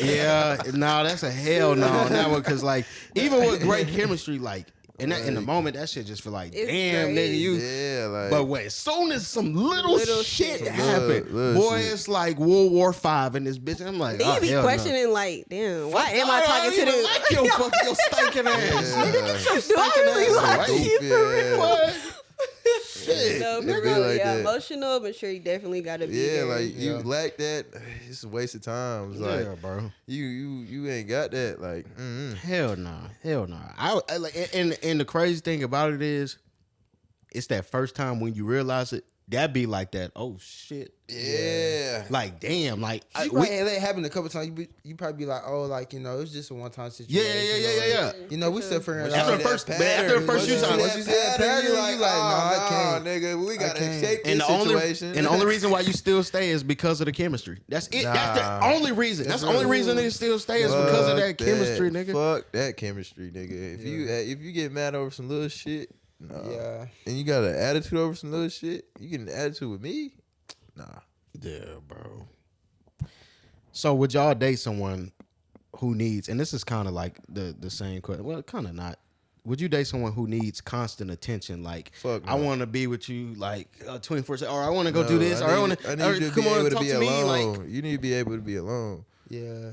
Yeah, no, that's a hell no. That one, cause like even with great chemistry, like in the moment, that shit just feel like, It's damn, great. nigga, you. Yeah, like. But when as soon as some little shit shit. happen, Little boy, shit. it's like World War V in this bitch. I'm like, Then oh, you be hell no. questioning like, damn, why am I talking to don't even this? like your fuck your stinking ass. Yeah. Do I really like you for real? What? Shit. No, for It be real. like Yeah, that. emotional maturity definitely gotta be Yeah, there. like you Yeah. lack that, it's a waste of time. It's like Yeah, bro. you ain't got that. Like, Hell no. I like, and the crazy thing about it is, it's that first time when you realize it. That be like that. Oh shit. yeah. Like damn. Like You probably let it happen a couple times. You probably be like, oh, like, you know, it's just a one-time situation. Yeah. You know, we still figuring it After out. the first- after the first few times. once you see that pattern, you like, nah, I can't. nigga, we gotta can't. escape And this the only situation. and the only reason why you still stay is because of the chemistry. That's it. That's Nah. the only reason. That's the only reason they still stay is because of that chemistry, nigga. Fuck that chemistry, nigga. If you get mad over some little shit, nah. Yeah. And you got an attitude over some little shit, you get an attitude with me, nah. Yeah, bro. So would y'all date someone who needs, and this is kind of like the same question. Well, kind of not. Would you date someone who needs constant attention? Like, Fuck I no. want to be with you like 24/7, or I want to go do this, or I want I to need you to come be on able to talk be to me. alone. Like, You need to be able to be alone. Yeah.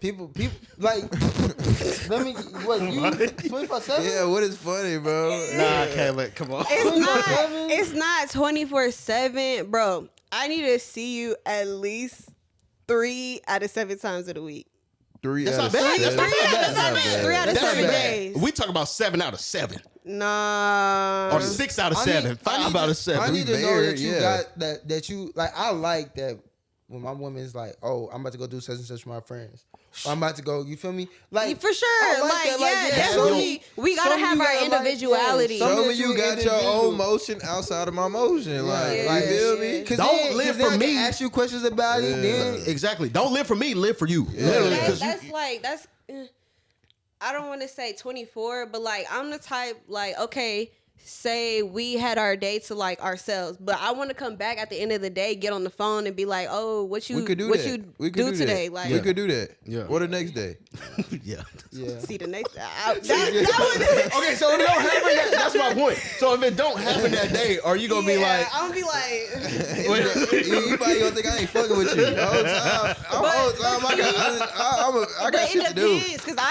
People, like, let me, what, you 24/7? Yeah, what is funny, bro? nah, Kayla, come on. It's not 24/7, bro. I need to see you at least 3 out of 7 times of the week. 3 That's out not of bad. 7. That's not bad. 3 out of That's not 7 bad. days. We talk about 7 out of 7, Nah. or 6 out of 7, 5 out of 7. I need to know married, that you yeah. got that you like. I like that when my woman's like, oh, I'm about to go do such and such with my friends. Or I'm about to go. You feel me? Like For sure. I Like, that, yeah, yeah. definitely. We gotta Some have you our gotta like, individuality. yeah, Some of that you got your individual. own motion outside of my motion. Like, Yeah. you feel me? Yeah. Cause Don't then, live 'cause then for I can me. ask you questions about it. Then Exactly. Don't live for me. Live for you. Literally, That's, 'cause you- that's I don't want to say 24, but like I'm the type like, okay, say we had our day to like ourselves, but I want to come back at the end of the day, get on the phone and be like, oh, what you We could do what that. you We could do do today? that. Like, we could do that. Yeah. Or the next day. yeah. yeah. see the next. That was, Okay, so if it don't happen, that's my point. So if it don't happen that day, are you gonna be like, I'm gonna be like, you probably gonna think I ain't fucking with you. The whole time, I but got it shit to do. depends because I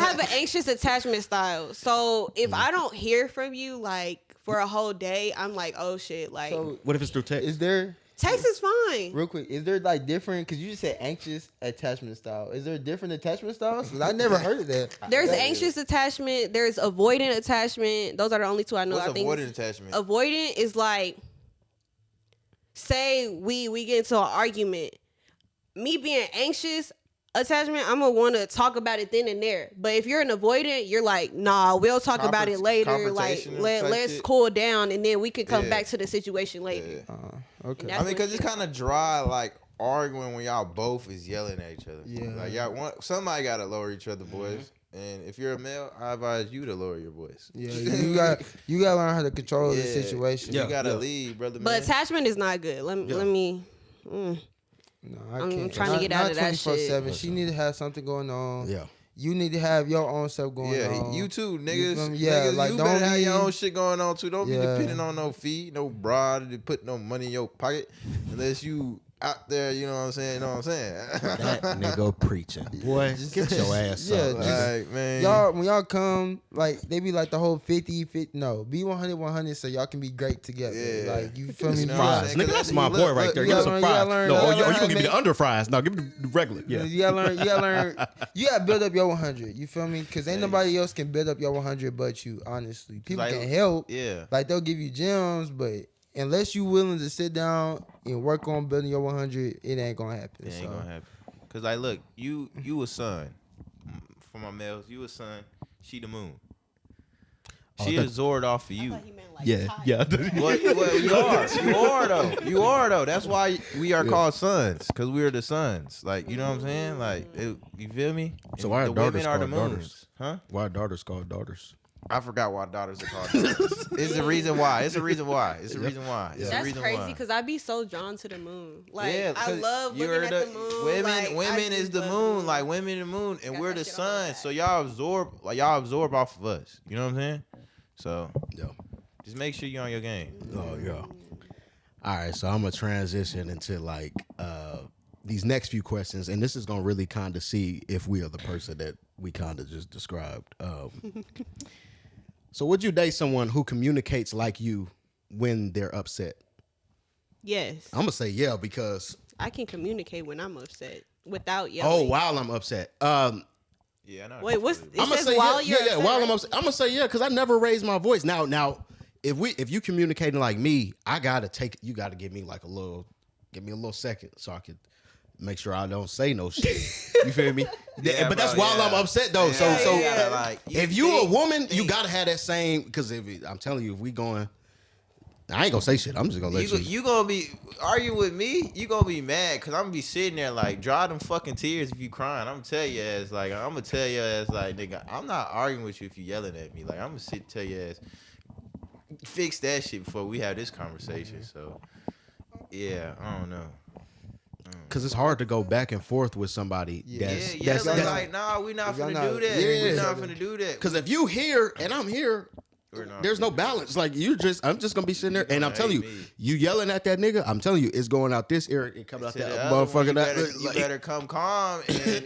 have an anxious attachment style. So if I don't hear from you like for a whole day, I'm like, oh shit, like So what if it's through text? is there text is fine. real quick? Is there like different? Because you just said anxious attachment style. Is there different attachment styles? 'Cause I never heard of that. There's That- anxious attachment. There's avoidant attachment. Those are the only two I know. What's I think avoidant attachment? avoidant is like, say we get into an argument. Me being anxious attachment, I'm gonna want to talk about it then and there. But if you're an avoidant, you're like, nah, we'll talk about it later. Like confrontational let's type shit. cool down and then we can come Yeah. back to the situation later. Okay. That's I mean, what because it's you- kind of dry, like arguing when y'all both is yelling at each other. Yeah. Like y'all want somebody got to lower each other voice. And if you're a male, I advise you to lower your voice. Yeah, you got to learn how to control the Yeah. situation. You gotta Yeah. lead, brother. But man. attachment is not good. Let me. No, I I'm can't. trying to get out of that shit. 24/7. She need to have something going on. Yeah. You need to have your own stuff going Yeah, on. you too, You niggas. feel me? Yeah, niggas, like, you don't better have your be- own shit going on too. Don't be Yeah. depending on no fee, no broad to put no money in your pocket unless you out there. You know what I'm saying? You know what I'm saying? That nigga preaching. Boy, get your ass Yeah, up. just- Like, man, Y'all, when y'all come, like, they be like the whole 50, no, be 100, so y'all can be great together. Yeah. Like, you feel me? You know Yeah. what I'm Fries. saying? Nigga, 'Cause that's my look, boy right look, there. you Give me gotta some learn- you fries. gotta learn- No, you or gotta you learn gonna how give me to the under fries. No, give me the regular. Yeah. You gotta learn. You gotta build up your 100. You feel me? Because ain't nobody else can build up your 100 but you. Honestly, people like, can help. yeah. Like they'll give you gems, but unless you willing to sit down and work on building your 100, it ain't gonna happen. It ain't So, gonna happen. Cause like, look, you a son. For my males, you a son. She the moon. She absorbed off of you. Yeah. Well, you are though. You are though. That's why we are called sons, cause we are the sons. Like, you know what I'm saying? Like, you feel me? So why are the daughters women are the called moons, daughters? huh? Why are daughters called daughters? I forgot why daughters are called daughters. It's the reason why. It's the reason why. It's the reason why. It's the That's reason crazy why. because I be so drawn to the moon. Like I 'cause love you're looking at the moon. Women, Like, I women just is the love moon. Like women, the moon, and Got we're that the shit on my sun. back. So y'all absorb off of us. You know what I'm saying? So Yeah. just make sure you're on your game. Oh yeah. All right, so I'm gonna transition into like these next few questions, and this is gonna really kind of see if we are the person that we kind of just described. So would you date someone who communicates like you, when they're upset? Yes. I'm gonna say yeah because I can communicate when I'm upset without oh, yelling. while I'm upset. Yeah, I know. Wait, what's it I'm gonna says say while yeah, you're upset, while I'm right? upset. I'm gonna say yeah because I never raised my voice. Now, if you communicating like me, you gotta give me like give me a little second so I could make sure I don't say no shit. You feel me? Yeah, but that's bro, while yeah. I'm upset though. So you gotta, like, if you a think- woman, you gotta have that same because I'm telling you, if we going, I ain't gonna say shit. I'm just gonna let you. You gonna be arguing with me? You gonna be mad because I'm gonna be sitting there like, dry them fucking tears if you crying. I'm gonna tell you as like, nigga, I'm not arguing with you if you yelling at me. Like, I'm gonna tell you as, fix that shit before we have this conversation. So, yeah, I don't know. Because it's hard to go back and forth with somebody. That's like, nah, we not finna do that. Yeah. We not finna do that. Because if you here and I'm here, there's no balance. Like I'm just gonna be sitting there, and I'm telling you, you yelling at that nigga. I'm telling you, it's going out this ear and coming out that motherfucker. You better come calm and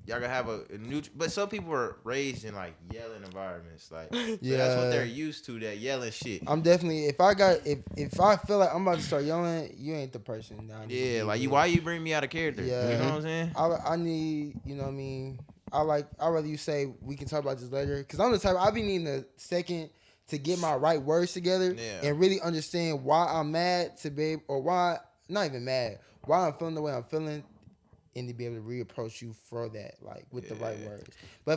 y'all gonna have a neutral. But some people are raised in like yelling environments, like so that's what they're used to. That yelling shit. I'm definitely if I feel like I'm about to start yelling, you ain't the person. Yeah, like why you bring me out of character? Yeah. You know what I'm saying? I need, you know what I mean. I'd rather you say we can talk about this later because I'm the type I be needing a second to get my right words together and really understand why I'm mad to be or why not even mad, why I'm feeling the way I'm feeling. And to be able to reapproach you for that, like with the right words. But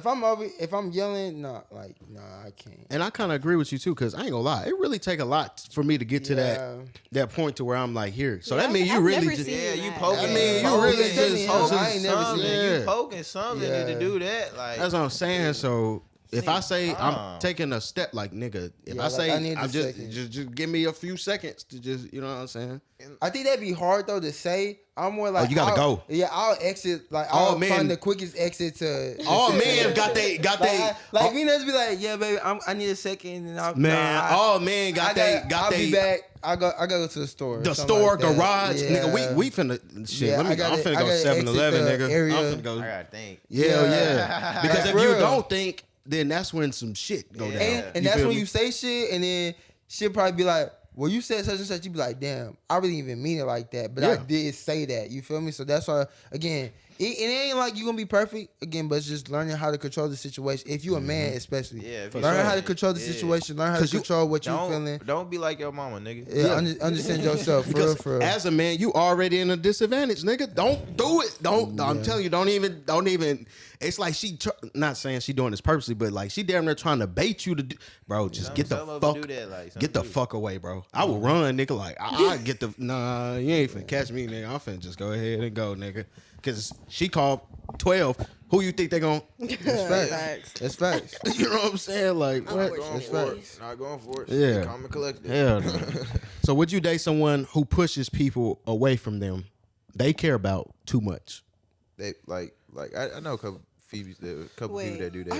if I'm yelling, nah, I can't. And I kind of agree with you too, because I ain't gonna lie, it really take a lot for me to get to that point to where I'm like here. So that means you really just you poking. I mean, you really just I ain't never seen you poking something to do that. Like that's what I'm saying. So if I say I'm taking a step, like nigga, if I say I'm just give me a few seconds to just, you know what I'm saying. I think that'd be hard though to say. I'm more like you gotta go. Yeah, I'll exit. Like I'll find the quickest exit to. All men got they. Like we just be like, yeah, baby, I need a second, and I'll. All men got they. I'll be back. I gotta go to the store. The store, like garage, yeah. nigga. We finna shit. Yeah, I'm finna go 7-Eleven, nigga. Area. I'm finna go. I gotta think. Yeah. Because if For you real. don't think, then that's when some shit go down. And that's feel when me? you say shit, and then she'll probably be like, well, you said such and such. You be like, damn, I really didn't even mean it like that, but I did say that. You feel me? So that's why, again, it ain't like you gonna be perfect again, but it's just learning how to control the situation. If you a man, especially, learn how to control the situation. Learn how to control what you feeling. Don't be like your mama, nigga. Yeah, understand yourself for real. As a man, you already in a disadvantage, nigga. Don't do it. Don't. I'm telling you, don't even. It's like not saying she doing this purposely, but like she damn near trying to bait you to do. Bro, just get the fuck away, bro. I will run, nigga. Like I get the nah. You ain't finna catch me, nigga. I'm finna just go ahead and go, nigga. Cause she called 12. Who you think they gon' That's facts. You know what I'm saying? Like what? That's facts. Not going for it. Yeah. Common collective. Hell no. So would you date someone who pushes people away from them they care about too much? They like I know a couple people that do that.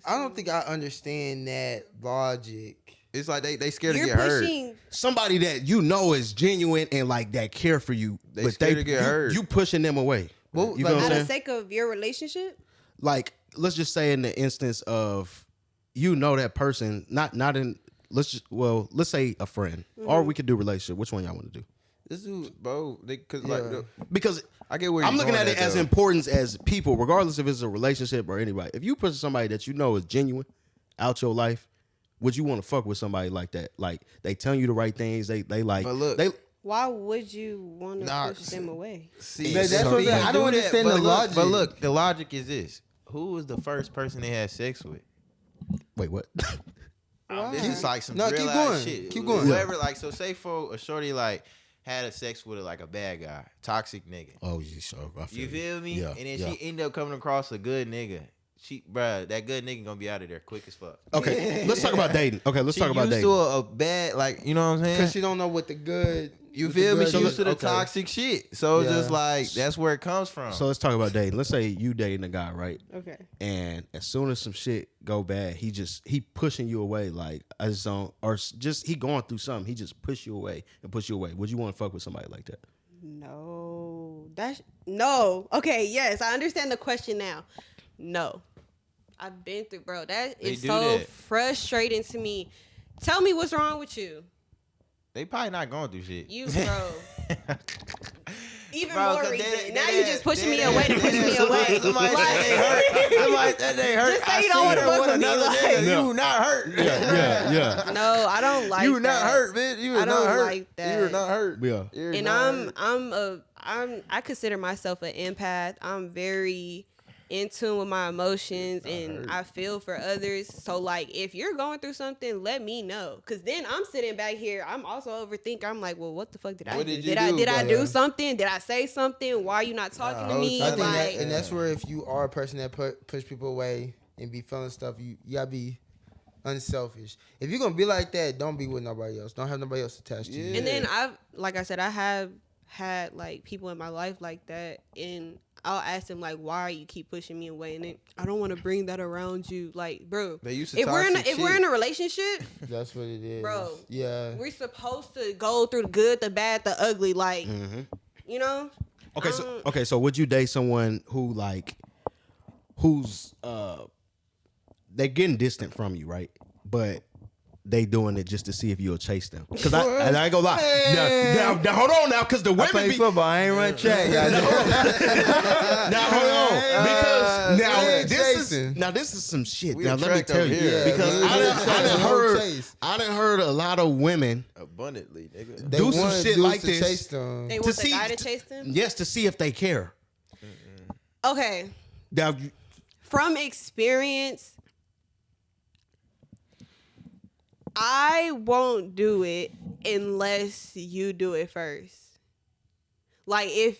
I don't think I understand that logic. It's like they scared You're to get hurt. Somebody that you know is genuine and like that care for you, They but scared to get hurt. You pushing them away. Well, You like, know what Out I'm of saying? sake of your relationship? Like, let's just say in the instance of you know that person, not in let's say a friend, or we could do relationship. Which one y'all want to do? This is bro, Because I get where I'm you're looking going at it as though. important as people, regardless if it's a relationship or anybody. If you push somebody that you know is genuine out your life, would you want to fuck with somebody like that? Like they telling you the right things. They like. But look, Why would you want to push them away? See, that's what I don't understand the logic. But look, the logic is this: who was the first person they had sex with? Wait, what? This is like some No, real keep ass going. shit. Keep going. Whoever, like, so say for a shorty like had a sex with like a bad guy, toxic nigga. Oh, yeah, sure. You feel me? Yeah, And then yeah. she ended up coming across a good nigga. That good nigga gonna be out of there quick as fuck. Okay, let's talk about dating. Okay, let's She talk about used dating. to a bad, like, you know what I'm saying? Because she don't know what the good. You feel me? She used to the Okay. toxic shit. So it's just like, that's where it comes from. So let's talk about dating. Let's say you dating a guy, right? Okay. And as soon as some shit go bad, he pushing you away. Like I just don't, or just he going through something. He just push you away and push you away. Would you want to fuck with somebody like that? No. No. Okay, yes, I understand the question now. No. I've been through, bro. That They is do so that. frustrating to me. Tell me what's wrong with you. They probably not going through shit. You, bro. Even Bro, more 'cause reason. Now they- you just pushing me they- away to push me away. Somebody Like, said they hurt. Somebody said they hurt. Just say I you don't seen wanna her fuck with with me, another like- nigga. Yeah. You not hurt. Yeah. no, I don't like You that. not hurt, bitch. You I was not don't hurt. like that. You were not hurt. Yeah. You're And not hurt. I consider myself an empath. I'm very in tune with my emotions and I feel for others. So like if you're going through something, let me know. Cause then I'm sitting back here. I'm also overthinking. I'm like, well, what the fuck did I What do? did you Did do, I bro? do something? Did I say something? Why are you not talking to whole me? I time think Like and that's where if you are a person that push people away and be feeling stuff, you gotta be unselfish. If you're gonna be like that, don't be with nobody else. Don't have nobody else attached to you. and then like I said, I have had like people in my life like that, and I'll ask them like, why you keep pushing me away? And then I don't want to bring that around you. Like, bro, They used to if we're toxic in a relationship, That's what it is, Bro. Yeah. we're supposed to go through the good, the bad, the ugly. Like, you know. Okay, so would you date someone who like who's they're getting distant from you, right? But they doing it just to see if you'll chase them. Because I ain't gonna lie. Now, hold on now, because the I women play be football. I ain't run track. now hold on, because chasing. this is some shit. We Now let me attract tell over you, here. because Yeah, I done heard a lot of women Abundantly, nigga. They do some want shit dudes like to this. chase them. They To want the see- guy to chase them. yes, to see if they care. Okay, Now, from experience, I won't do it unless you do it first. Like if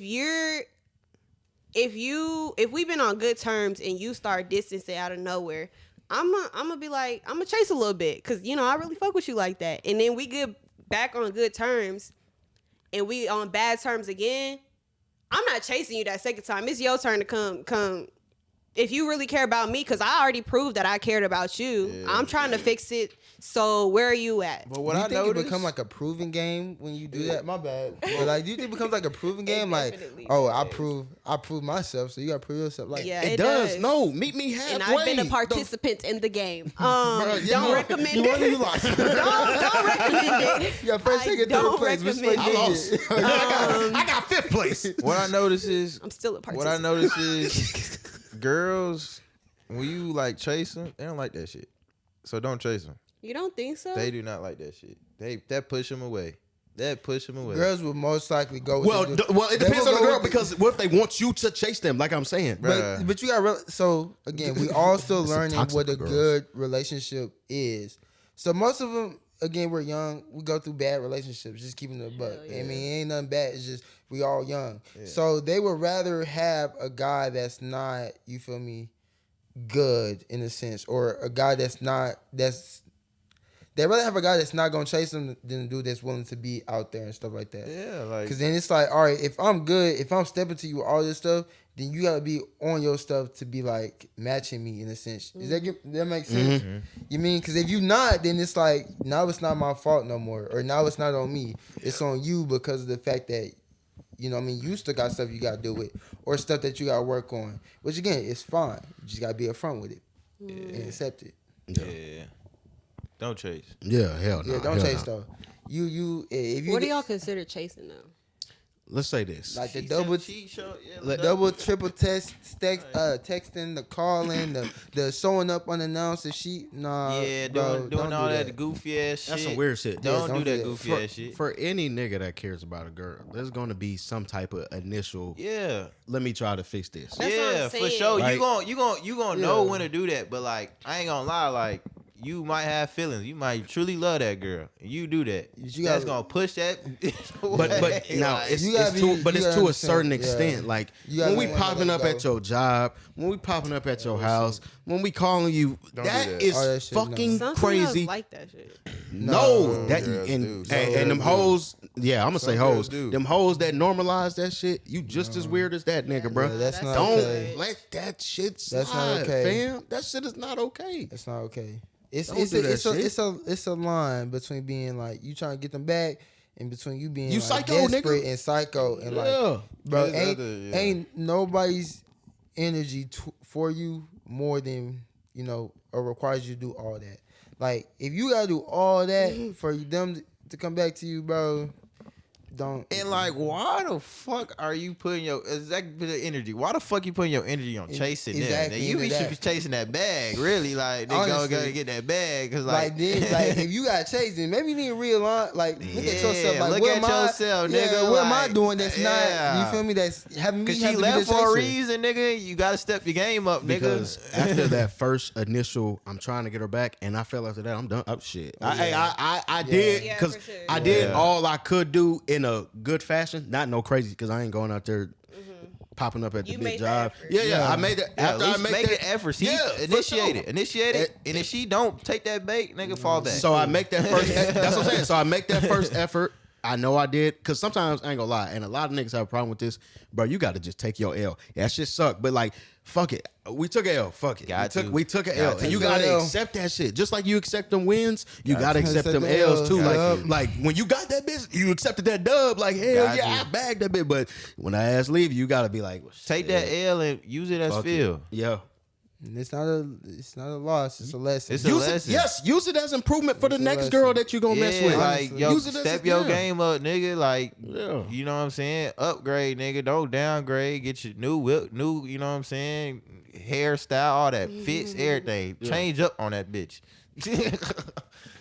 we've been on good terms and you start distancing out of nowhere, I'm gonna be like, I'm gonna chase a little bit because I really fuck with you like that. And then we get back on good terms and we on bad terms again. I'm not chasing you that second time. It's your turn to come. If you really care about me, because I already proved that I cared about you. Yeah, I'm trying to fix it. So where are you at? But what Do you I think noticed, it become like a proving game when you do that? My bad. But like, do you think it becomes like a proving game? Like, definitely oh, does. I prove myself, so you gotta prove yourself. Like, Yeah, it it does. does. No, meet me halfway. And I've been a participant in the game. Bruh, Don't recommend you it. won or you lost? Don't recommend it. Yeah, first, I second, don't third place. Which recommend way it. I you lost. get? I got fifth place. what I notice is, I'm still a what participant. I notice is, girls, when you like chase them, they don't like that shit. So don't chase them. You don't think so? They do not like that shit. That push them away. That push them away. Girls will most likely go. With Well, the, it they depends will on the go girl with the- because what if they want you to chase them? Like I'm saying, Bruh. But you got so again, we all still Some learning toxic what a girls. good relationship is. So most of them, again, we're young. We go through bad relationships, just keeping it a buck. Hell I mean, it ain't nothing bad. It's just we all young. So they would rather have a guy that's not, you feel me, good in a sense, or a guy they rather have a guy that's not gonna chase them than a dude that's willing to be out there and stuff like that. Yeah, like Because then it's like, all right, if I'm good, if I'm stepping to you with all this stuff, then you gotta be on your stuff to be like matching me in a sense. Does that make sense? You mean? Because if you not, then it's like now it's not my fault no more, or now it's not on me. It's on you because of the fact that you still got stuff you gotta deal with, or stuff that you gotta work on. Which again, it's fine. You just gotta be upfront with it and accept it. yeah. Don't chase. Yeah, hell no. Yeah, don't hell chase no. though. You if you What do get- y'all consider chasing though? Let's say this. like the double. Let- Double, triple texting, the calling, the showing up unannounced. The sheet, nah. Yeah, bro, doing don't all do that goofy ass shit. That's some weird shit. Don't don't do do that that. goofy ass shit. For any nigga that cares about a girl, there's gonna be some type of initial. Yeah. Let me try to fix this. That's what Yeah, I'm for saying. sure. Like- You gonna know when to do that. But like, I ain't gonna lie, like you might have feelings. You might truly love that girl. And you do that. You That's gotta- gonna push that. But now Like, it's, You gotta it's to, be- but you it's gotta to a understand, certain yeah. extent. Like You gotta when we know when to popping let up go. at your job, when we popping up at your house, when we calling you, Don't that do that. is All that shit, no. fucking Some crazy. females like that shit. No, that girls and, do. and them Some hoes. Yeah, I'm gonna say girls hoes. do. Them hoes that normalize that shit. You just as weird as that nigga, bro. Yeah, that's not Don't okay. let that shit slide, That's not okay. fam. That shit is not okay. It's not okay. It's Don't it's do a, that it's, a, shit. it's a line between being like you trying to get them back and between you being You like psycho, desperate nigga. and psycho and Yeah. like bro There's ain't other- yeah. ain't nobody's energy for you more than or requires you to do all that. Like if you gotta do all that for them to come back to you, bro, don't. And like, why the fuck are you putting your exact bit of energy? Why the fuck you putting your energy on chasing Exactly, them? You into should that. be chasing that bag, really. Like, they go Honestly. get that bag, cause Like, like, then, like if you got chased, then maybe you need to realign. Like, look at yourself. Like, look what at am I? yourself, Yeah, nigga. what am I like, doing? That's not. yeah. You feel me? That's having me. Cause have she to be left the for a chaser. reason, nigga. You gotta step your game up, nigga. Because after that first initial, I'm trying to get her back, and I felt after that, I'm done. Oh shit! I did Yeah, because for sure. I did Yeah. all I could do in a good fashion, not no crazy, because I ain't going out there popping up at the You big made the job. effort. Yeah, I made it. Yeah, After at I least make make that an effort. See, yeah, for initiate sure. it, and if she don't take that bait, nigga, fall back. So I make that first. That's what I'm saying. So I make that first effort. I know I did, because sometimes I ain't gonna lie, and a lot of niggas have a problem with this, bro. You got to just take your L. That shit suck, but like, fuck it. We took an L. Fuck it. We took an L, and you gotta L. accept that shit. Just like you accept them wins, you gotta accept them L's too. Like when you got that bitch, you accepted that dub. Like hell Got yeah, you. I bagged that bitch. But when I ass leave, you gotta be like, well, Take shit, that L and use it as fuck feel. it. Yeah. And it's not a loss. It's a lesson. It's a Use it, lesson. yes, use it as improvement for the It's a next lesson. girl that you gonna mess Yeah, with. like yo, use it as step a- your yeah. game up, nigga. Like, Yeah. you know what I'm saying? Upgrade, nigga. Don't downgrade. Get your new whip, new. You know what I'm saying? Hairstyle, all that fits, everything. Change up on that bitch.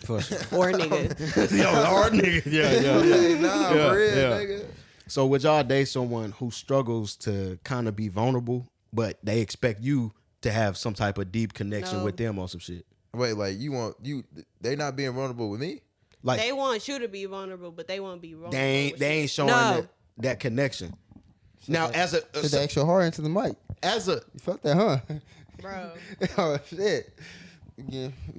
For sure. Or nigga. Yo, hard nigga. Yeah. Hey, nah, Yeah, for real, yeah. nigga. So would y'all date someone who struggles to kind of be vulnerable, but they expect you to have some type of deep connection No. with them or some shit? Wait, like they not being vulnerable with me? Like They want you to be vulnerable, but they won't be vulnerable. they with ain't you. showing No. that connection. Now as a Put the extra hard into the mic. as a You felt that, huh? Bro. Oh shit. We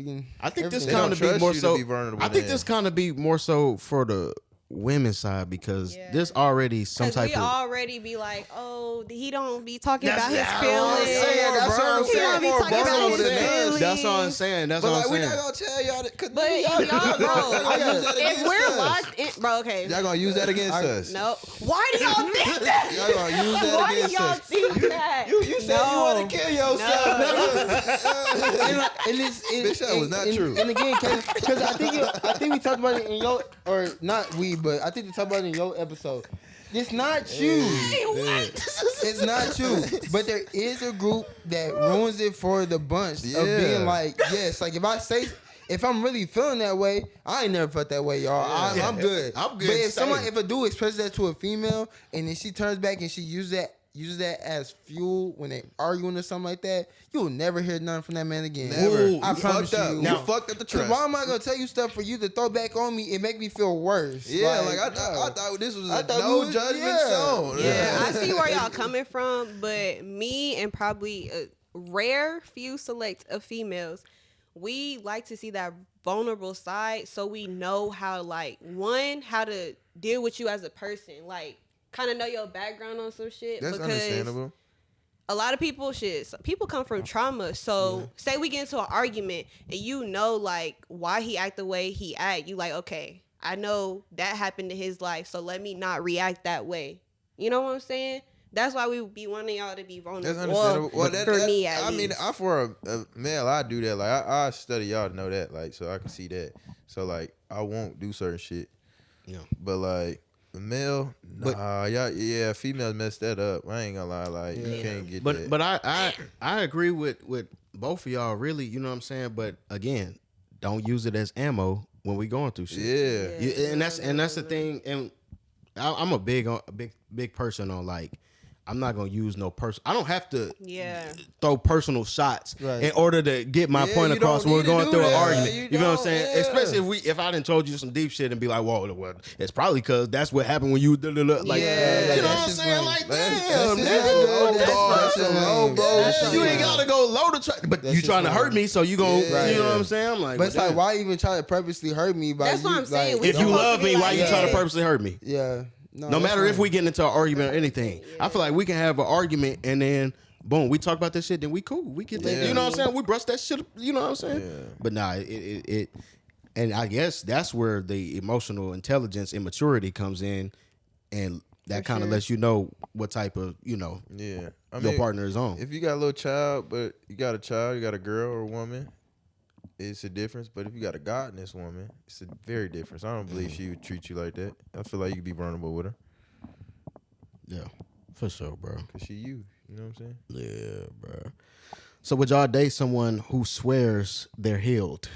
can. I think this They kind don't of be trust more you to so. be vulnerable I think then. this kind of be more so for the women's side, because Yeah. there's already some Because type we of. already be like, oh, he don't be talking That's- about his that's what I'm feelings. saying. That's what I'm He don't be saying. talking about Vulnerable his than us. feelings. That's all I'm saying. That's But all like, I'm we're saying. not gonna tell y'all that. 'Cause But y'all y'all, bro, gonna use that if against we're us. locked in, bro, okay. Y'all gonna use that against us. No. Why do y'all think that? Y'all gonna use that Why do against y'all us. think that? You said you want to kill yourself. And Bitch, that was not true. And again, because I think we talked about it in your, or not we, but I think we talked about it in your episode. It's not you. It's not you. But there is a group that ruins it for the bunch of Yeah. being like, yes, like if I'm really feeling that way, I ain't never felt that way, y'all. I'm good. I'm good. But if Same. if a dude expresses that to a female and then she turns back and she uses that as fuel when they arguing or something like that, you'll never hear nothing from that man again. Never. I You promise fucked up. you. You fucked up the 'Cause trust. why am I gonna tell you stuff for you to throw back on me? It make me feel worse. Yeah, like I no. thought this was I a thought no we was- judgment yeah. zone. Yeah, I see where y'all coming from, but me and probably a rare few select of females, we like to see that vulnerable side so we know how how to deal with you as a person, like kind of know your background on some shit. That's because understandable. a lot of people people come from trauma. So say we get into an argument and you know like why he act the way he act, you like, okay, I know that happened in his life, so let me not react that way. You know what I'm saying? That's why we be wanting y'all to be vulnerable. That's understandable. Well, For me, at I mean, least. for a male, I do that. Like, I study y'all to know that, like, so I can see that. So, like, I won't do certain shit. Yeah. But, like, a male, nah, y'all, yeah, females messed that up. I ain't gonna lie, like, you can't get that. But I agree with both of y'all, really. You know what I'm saying? But again, don't use it as ammo when we going through shit. Yeah. And that's the thing. And I'm a big person on like, I'm not gonna use no person. I don't have to throw personal shots in order to get my Yeah, point you across don't when we're need to going do through an that. argument. You You know what I'm don't, saying? yeah. Especially if I done told you some deep shit and be like, whoa, it's probably because that's what happened when you like, Yeah, you know what I'm that's just saying? like- Like, That's damn, just nigga. low That's bar. just That's lame. low That's bullshit. You ain't gotta go low to try, but That's you just trying to lame. hurt me, so you gon' Yeah. you know what I'm saying? I'm like, But it's well, like, damn. why even try to purposely hurt me? By That's what you, I'm saying. like, We If you supposed love to be me, why like, you trying to yeah. purposely hurt me? yeah. No that's matter if fine. we get into an argument or anything, I feel like we can have an argument and then boom, we talk about this shit, then we cool. We get that, Yeah. you know what I'm saying? We brush that shit, you know what I'm saying? Yeah. But nah, it and I guess that's where the emotional intelligence and maturity comes in, and that kind of lets you know what type of, you know, Yeah. I your mean, partner is on. if you got a little child, but you got a girl or a woman, it's a difference. But if you got a godness woman, it's a very difference. I don't believe she would treat you like that. I feel like you could be vulnerable with her. Yeah, for sure, bro. Cause she you. You know what I'm saying? Yeah, bro. So would y'all date someone who swears they're healed,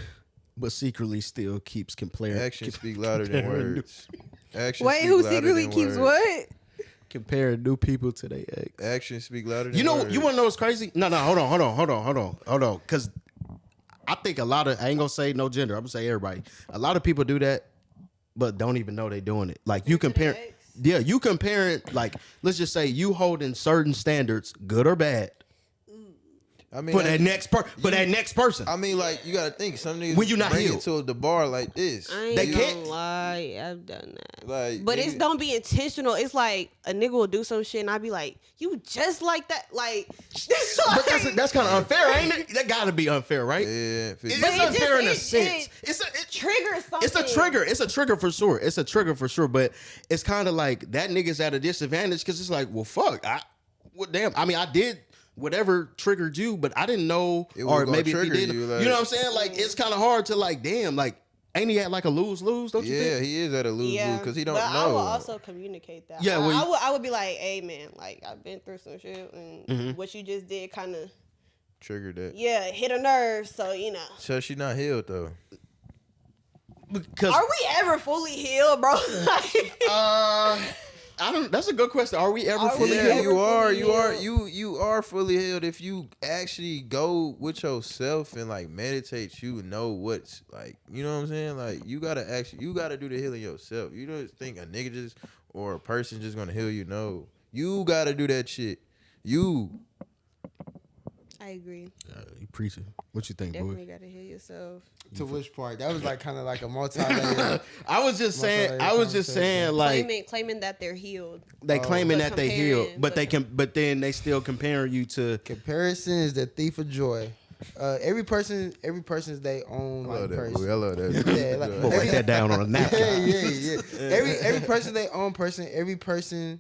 but secretly still keeps comparing? Actions speak louder than words. Actions Wait, speak who louder secretly than keeps words. what? Comparing new people to their ex. Actions speak louder than You know, words. you want to know what's crazy? No, hold on. Because I think a lot of, I ain't gonna say no gender. I'm gonna say everybody. A lot of people do that, but don't even know they doing it. Like you compare, ex? yeah, you comparing. Like let's just say you holding certain standards, good or bad, I mean, for that next person. I mean, like you gotta think. Some niggas When you not bring healed. it to the bar like this. I ain't They gonna can't- lie, I've done that. Like, But it's nigga- don't be intentional. It's like a nigga will do some shit and I be like, you just like that, like. But that's kind of unfair, ain't it? That gotta be unfair, right? Yeah, It's But it unfair in a just- sense. it triggers something. It's a trigger. It's a trigger for sure. It's a trigger for sure. But it's kind of like that nigga's at a disadvantage because it's like, well, fuck. Well, damn. I mean, I did whatever triggered you, but I didn't know, It was or gonna maybe if he trigger did, you, you like- know what I'm saying? Like, it's kind of hard to like, damn, like, ain't he at like a lose-lose? Don't you Yeah, think? he is at a lose-lose because he don't but know. I will also communicate that. Yeah, well, I would be like, hey man, like I've been through some shit and Mm-hmm. what you just did kind of Triggered that. hit a nerve. So you know, So she not healed though. Because are we ever fully healed, bro? I don't. That's a good question. Are we ever Are fully we Yeah, healed? ever you are. fully You are. healed? You are fully healed if you actually go with yourself and like meditate. You know what's like. You know what I'm saying? Like you gotta actually. You gotta do the healing yourself. You don't think a nigga just or a person just gonna heal you. No, you gotta do that shit. You. I agree. You preaching? What you think, Definitely boy? gotta heal yourself. To which part? That was like kind of like a multi-layer. I was just saying. I was just saying, like Claiming that they're healed. they claiming But that they healed, comparing- but they can. But then they still comparing you to. Comparison is the thief of joy. Every person's their own I love like that. person. Movie. I love that. Yeah, like- We'll write that down on a napkin. yeah. Every person their own person. Every person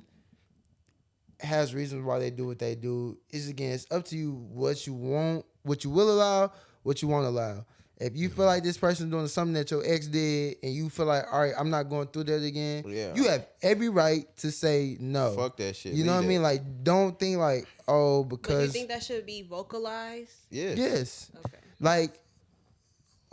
has reasons why they do what they do. It's up to you what you want, what you will allow, what you won't allow. If you feel like this person doing something that your ex did, and you feel like, all right, I'm not going through that again, Yeah. you have every right to say no. Fuck that shit. You know Leave what I mean? that. Like, don't think like, oh, But you because think that should be vocalized? Yeah. yes, Okay. like,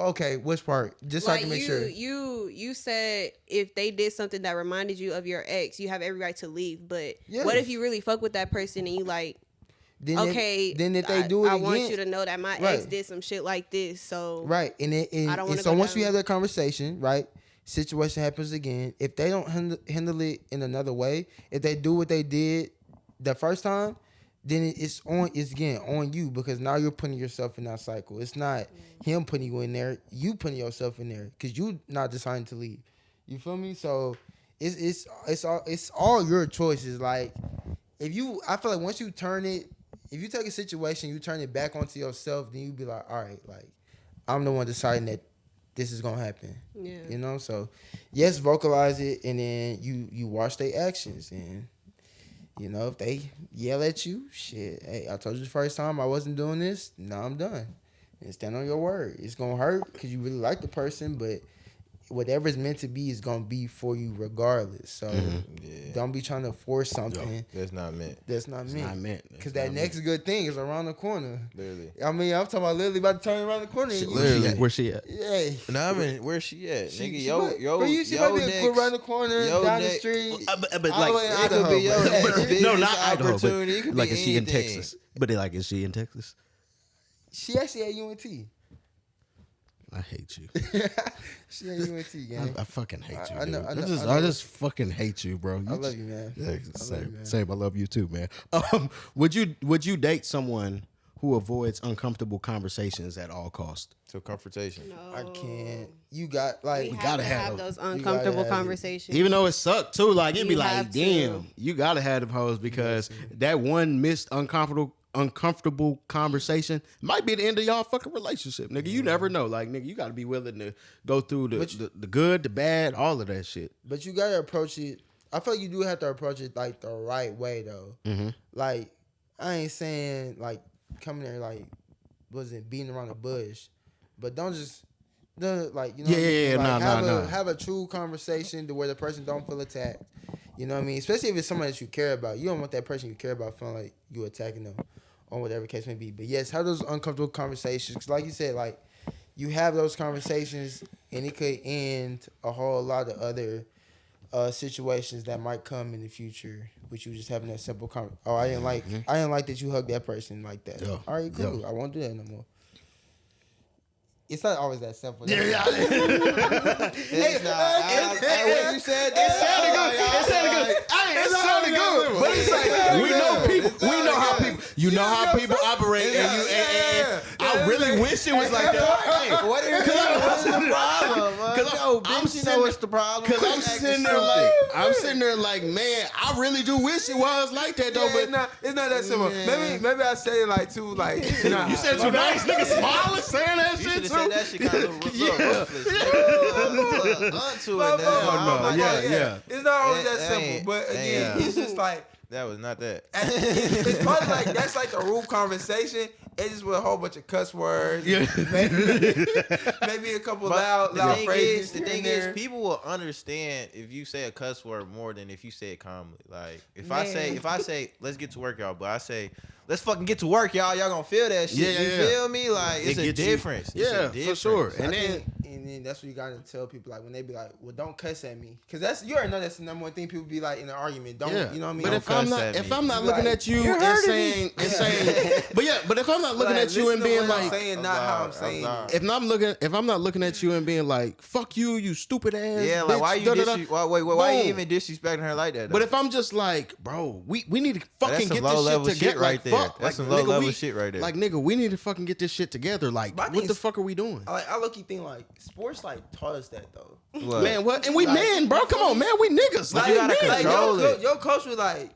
okay, which part? Just so I Like can make you, sure. you said if they did something that reminded you of your ex, you have every right to leave. But Yes. what if you really fuck with that person and you like, Then okay, then if they do it I again, want you to know that my ex Right. did some shit like this. So right? And I don't wanna so go once you down. have that conversation, right? Situation happens again. If they don't handle it in another way, if they do what they did the first time, then it's again on you because now you're putting yourself in that cycle. It's not him putting you in there, you putting yourself in there because you not deciding to leave. You feel me? So it's all your choices. Like I feel like once you turn it, if you take a situation, you turn it back onto yourself, then you be like, all right, like I'm the one deciding that this is gonna happen. yeah. You know, so yes, vocalize it, and then you watch their actions, and you know if they yell at you, shit. Hey, I told you the first time I wasn't doing this. Now I'm done. And stand on your word. It's gonna hurt because you really like the person, but whatever's meant to be is gonna be for you regardless. So Yeah. don't be trying to force something That's not meant. that's not meant. not meant. Because that next good thing is around the corner. Literally. I mean, I'm talking about literally about to turn around the corner. And you- Literally. Where she at? Yeah. Nah, I mean, where's she at, She- nigga? she Yo, might- yo, for you, she yo, might be next. around the corner, yo, down the next. street. But all like, the way in it could Idaho, be your bro. next business no, not Idaho. opportunity. It But could like, be is she in anything. Texas? But they like, is she in Texas? She actually at UNT. I hate you. She at UNT, gang. I fucking hate you. I know- dude. I know- just, I know. I just fucking hate you, bro. I love you, man. Yeah, I love same, you, man. same. I love you too, man. Would you date someone who avoids uncomfortable conversations at all costs? So confrontation. No. I can't. You got We like have gotta to have have those. those gotta uncomfortable have it. conversations. Even though it sucked too, like it'd be You like, have to. damn, you gotta have them hoes because that one missed uncomfortable conversation might be the end of y'all fucking relationship, nigga. You never know. Like, nigga, you gotta be willing to go through the good, the bad, all of that shit. But you gotta approach it. I feel like you do have to approach it like the right way though. Mm-hmm. Like I ain't saying like coming there like wasn't beating around the bush, but don't just. Like, you know, Yeah, like, nah. have a true conversation to where the person don't feel attacked. You know what I mean? Especially if it's someone that you care about. You don't want that person you care about feeling like you attacking them or whatever case may be. But yes, have those uncomfortable conversations. 'Cause like you said, like you have those conversations and it could end a whole lot of other situations that might come in the future, which you just having that simple conversation. I didn't like that you hugged that person like that. Yeah. All right, cool. Yeah. I won't do that no more. It's not always that simple. Yeah. It's not. When you said that, It sounded good. It sounded good. But it's like we know people. We know how people. You know how people operate, and I really wish it was like that. What is the problem? I'm Because I'm sitting there like, man, I really do wish it was like that though. But It's not that simple. Maybe I say it like too like. you said too nice, nigga. Smiling, saying that You shit should too. have said that shit kind of ruthless. Onto it now. Yeah. It's not always that That simple, ain't- but again, yeah. it's just like That was not that. it's probably like that's like the root conversation. It's just with a whole bunch of cuss words. Yeah. Maybe a couple loud phrases. The thing is, people will understand if you say a cuss word more than if you say it calmly. Like if I say, let's get to work, y'all, but I say, let's fucking get to work, y'all. Y'all gonna feel that shit. Yeah. You feel me? Like it's a difference. It's a Yeah, for difference. sure. And then that's what you gotta tell people, like when they be like, well, don't cuss at me, because that's you already know that's the number one thing people be like in an argument. Don't you know what I mean? But Don't if I'm cuss not at if me. I'm not You looking like, at you you're and hurting saying but if I'm not looking at you and listen to being what I'm like saying, not how I'm saying it. if I'm not looking at you and being like, fuck you, you stupid ass. Yeah, like bitch, why you why you Boom. even disrespecting her like that? Though? But if I'm just like, bro, we need to fucking That's some get low this level shit together. shit right like, there. fuck. That's like, some low nigga, level shit right there. Like, nigga, we need to fucking get this shit together. Like, My thing what the is- fuck are we doing? I look think like sports like taught us that though. What? Man, what? And we Like, men, bro. Come on, man. We niggas. Like, you gotta control it. Your coach was like,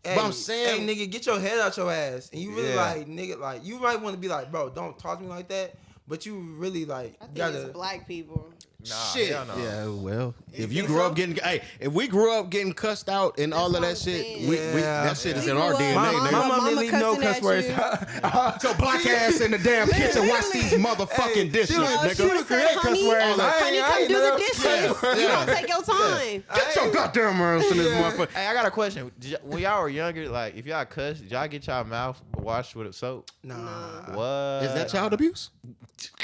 hey, But I'm saying- hey, nigga, get your head out your ass. And you really Yeah. like, nigga, like, you might want to be like, bro, don't talk to me like that. But you really like, I think gotta. it's black people. Nah, Shit. hell no. Yeah, well, if you think grew so? up getting, if we grew up getting cussed out and all of what that I'm shit, saying. we Yeah. that shit is We in our grew DNA, up- nigga. My mom Mama didn't leave no cussing cuss at words. you. So black ass in the damn kitchen, watch these motherfucking dishes, she was- nigga. she was creating cuss honey, words. honey, I come ain't do the never- dishes. Yeah. You don't take your time. Get your goddamn ass in this motherfucker. Hey, I got a question. When y'all were younger, like if y'all cussed, did y'all get y'all mouth washed with soap? Nah. What? Is that child abuse?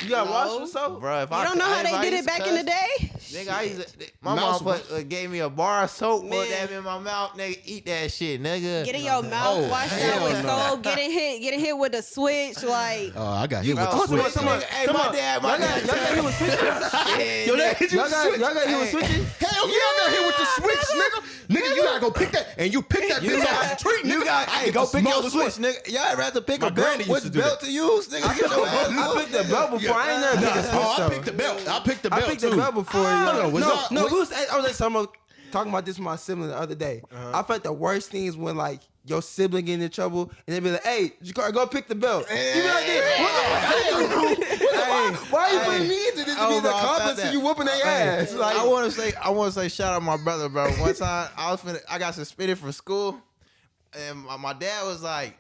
You got No. washed with soap? Bro, if You I don't know how if they I did used it to back in the cuss, day? Nigga, I used to, my Mouse mom gave me a bar of soap, put Man. that in my mouth, nigga, eat that shit, nigga. Getting your mouth Oh, washed hell out with no. soap, getting hit with a switch, like Oh, I got hit with Bro, the switch. come on, hey, my dad, Y'all got hit with switches? Yeah, Yo, that nigga. hit you Y'all got hit with Hey. switches? Hell yeah, I got hit with the switch, nigga. Nigga, you gotta go pick that, and you pick that bitch off the tree, nigga. You got, I hey, get go the pick your smallest switch, one. nigga. Y'all ever have to pick My a belt? granny used Which to do belt that. to use, nigga? Get your ass I picked the belt before. I ain't never picked a switch Oh, I though. picked the belt. I picked the I belt picked too. the belt before. no, was y'all- no. what- We was, I was like, talking about this with my sibling the other day. I felt the worst thing is when like your sibling get in trouble and they be like, "Hey, go pick the belt." You be like, why are you putting me into this to be the bro, I felt accomplice that. and you whooping their ass? Like, I want to say shout out my brother, bro. One time I got suspended from school, and my dad was like,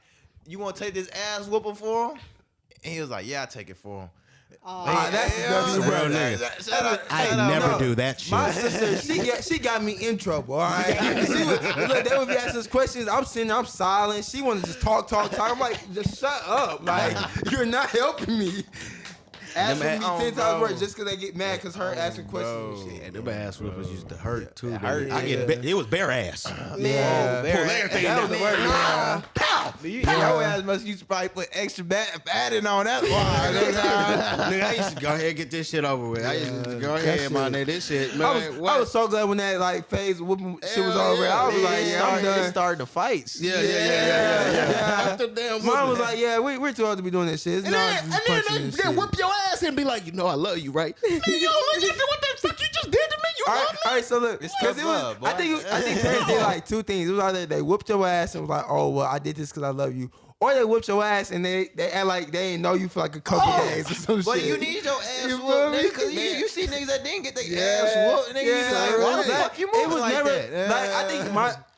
"You want to take this ass whooping for him?" And he was like, "Yeah, I take it for him." that's a real nigga. I never do that shit. my sister, she got me in trouble. All right, look, they would be asking us questions. I'm sitting, I'm silent. She want to just talk. I'm like, just shut up. Like, you're not helping me. Asking me 10 times worse just because they get mad because her asking questions and shit. Yeah, them ass whippers used to hurt too. It hurt, it was bare ass. man. Pull everything That down. was the word. Pow, pow. Your ass must used to probably put extra padding on that one. Nigga, I used to go ahead and get this shit over with. I used to go ahead, my nigga. This shit, man. I was so glad when that like phase of whooping shit was Hell over. yeah. I was like, yeah, I'm done. Starting the fights. Yeah. After damn Mom was whooping. like, yeah, we're too old to be doing this shit. It's And not then, just and punching then and they shit. whip your ass and be like, you know I love you, right? Yo, look at what the fuck you just did to me. You All love right, me? all right, so look, It's because tough it was, love, boy. I think parents did like two things. It was either they whooped your ass and was like, oh, well, I did this because I love you. Or they whooped your ass and they act like they ain't know you for like a couple days or some But shit. you need your ass You whooped, feel me? nigga, because Man. you see niggas that didn't get their Yeah. ass whooped, nigga, you be like, why the fuck you It moving was like never that? like I think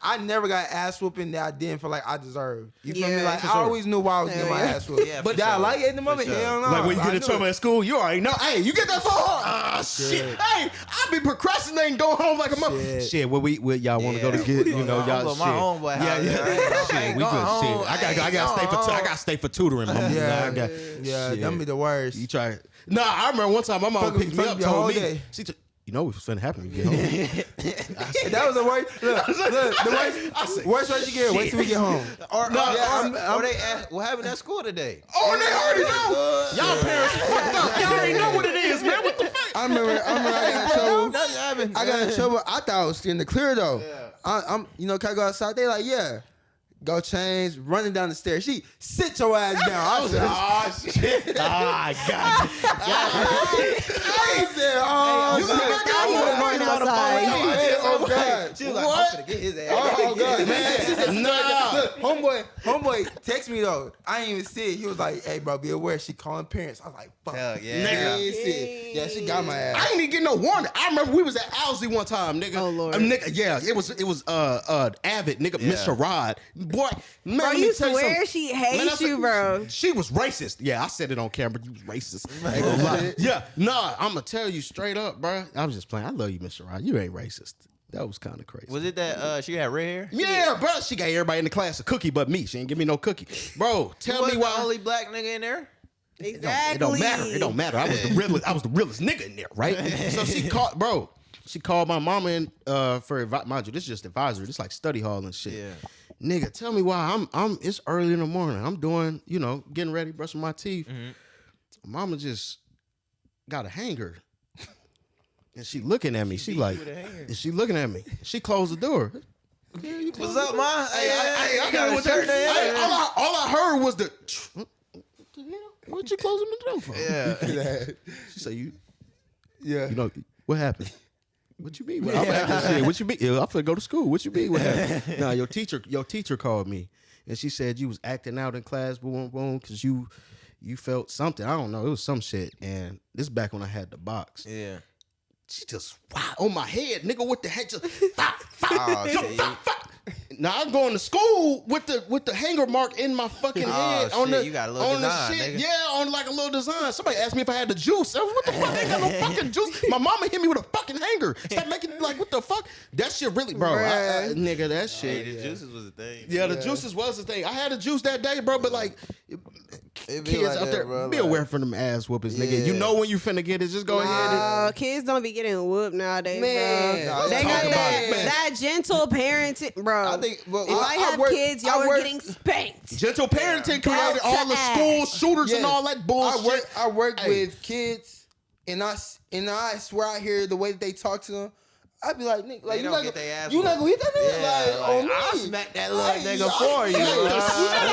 I never got ass whooping that I didn't feel like I deserved. You feel me? Yeah, Like for I always knew why I was getting my ass whooped. Yeah, but for did I sure. like it in the moment? For sure. Hell no. Like when you I get in knew trouble it. at school, you already know. Hey, you get that phone? Ah, shit. Hey, I be procrastinating, going home like a mother. Shit. Shit, where y'all want to go to get? You know, I'm y'all going shit. to my homeboy house. Yeah, shit, we good. Shit, I gotta stay for tutoring. Mama. Yeah, Shit. them be the worst. You try. Nah, I remember one time my mom picked me up, the whole told me. day. She you know what's finna happen when you get home. That was the worst. Look, the worst way you get. Wait till we get home. Or they ask, what happened at school today? Oh, they already know. Y'all parents fucked up. Y'all already know what it is, man. What the fuck? I remember I got in trouble. Nothing happened. I got in trouble. I thought I was in the clear though. Yeah. Can I go outside? They like, yeah. Go change, running down the stairs. She sit your ass down. I said, Oh shit! Ah, God. I said, oh, You shit. look like running outside. Oh God. She was like, What? I'm finna get his ass. Oh God, man. She said, Nah. look, homeboy, text me though. I ain't even see it. He was like, hey, bro, be aware. She calling parents. I was like, fuck. Hell yeah. Nigga, I ain't see it. Yeah, she got my ass. I ain't even get no warning. I remember we was at Owsley one time, nigga. Oh, Lord. Nigga, yeah, it was Avid, nigga, Miss Sherrod. Boy, man, Bro, let me you tell you swear something. she Man, hates that's you, bro. She was racist. Yeah, I said it on camera. You was racist. I ain't gonna lie. Yeah, nah, I'm gonna tell you straight up, bro. I was just playing. I love you, Mr. Rod. You ain't racist. That was kind of crazy. Was it that she had red hair? Yeah, bro. She got everybody in the class a cookie but me. She ain't give me no cookie. Bro, tell me the why. only black nigga in there? Exactly. It don't matter. It don't matter. I was the realest nigga in there, right? So she called my mama in for mind you, this is just advisory. This is like study hall and shit. Yeah. Nigga, tell me why I'm it's early in the morning. I'm doing, getting ready, brushing my teeth. Mm-hmm. Mama just got a hanger. And she looking at me. She like, and she looking at me. She closed the door. What's up, ma? Hey, I got a what shirt there. all I heard was the what the hell? What you closing the door for? Yeah. She said, Yeah. What happened? What you mean? Well, I'm asking shit. What you mean? I'm finna go to school. What you mean? What happened? Nah, your teacher called me and she said you was acting out in class, boom, boom, because you felt something. I don't know. It was some shit. And this is back when I had the box. Yeah. She just on my head, nigga. What the heck? Just Oh, shit. Now I'm going to school with the hanger mark in my fucking head Oh, on shit. the You got a little on design, the shit. nigga. Yeah, on like a little design. Somebody asked me if I had the juice. I was, what the fuck? I ain't got no fucking juice. My mama hit me with a fucking hanger. Stop making like what the fuck? That shit really, bro. Nigga, that shit. Hey, the juices was a thing. Yeah, the juices was the thing. I had a juice that day, bro, but like It be kids like out that, there, bro, be like- aware for them ass whoopings, nigga. Yeah. You know when you finna get it, just go ahead and Kids don't be getting whooped nowadays, Man. bro. Nah, They talk got about that, it, man. that gentle parenting, bro. I think, but if I have kids, y'all are getting spanked. gentle parenting created Belt all to the school ass. shooters and Yes. all that bullshit. I work Hey. with kids, and I swear I hear the way that they talk to them. I be like, nigga, like They you don't not get gonna- their ass you not gonna hit that nigga? Yeah, like, on me. I'll smack that little Hey, nigga I- for you.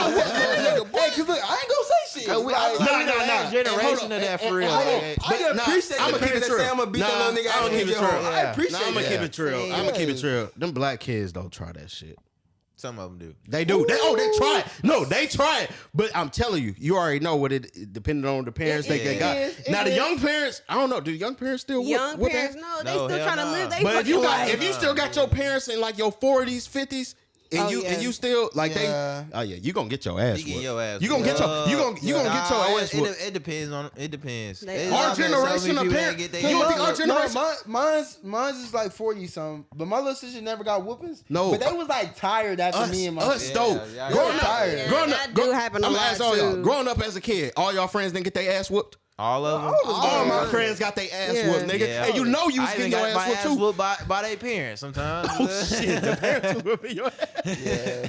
Hey, cause look, I ain't gonna say shit. Cause we- Like, Nah, Nah, nah, nah. generation of that for real. I Hey, can appreciate I'ma the keep parents it that true. say I'm gonna beat that Nah, little nigga I'ma ass when keep he it get true. home. I Yeah. appreciate I'm gonna that. keep it real. I'm gonna keep it Yeah. real. Them black kids don't try that shit. Some of them do. They do. They try it. No, they try it. But I'm telling you, you already know what it depending on the parents they got. is. Now It the is. young parents, I don't know. Do young parents still Young whoop parents, that? no, they No, still hell trying to nah. live. They But if fucking you life. still got your parents in like your 40s, 50s, and Oh, yeah. you still like Yeah. you gonna get your ass You get whooped. your ass You gonna get whooped. you gonna get your ass whooped. It depends on. It depends. They- It's Our like that. generation Some of people parents- get their You don't think our ass whooped. generation- Mine's is like 40 something, but my little sister never got whoopings. No. but they was like tired after me and my us sister. though. Yeah, Growing yeah, up, yeah. growing That up, do happen a I'ma lot, ask all y'all. too. Growing up as a kid, all y'all friends didn't get their ass whooped. All of them. All my friends got their ass Yeah. whooped, nigga. Yeah. Hey, you know you was I getting even your got my ass ass whooped too. whooped by their parents sometimes. Oh shit, the parents was whooping your ass. Yeah.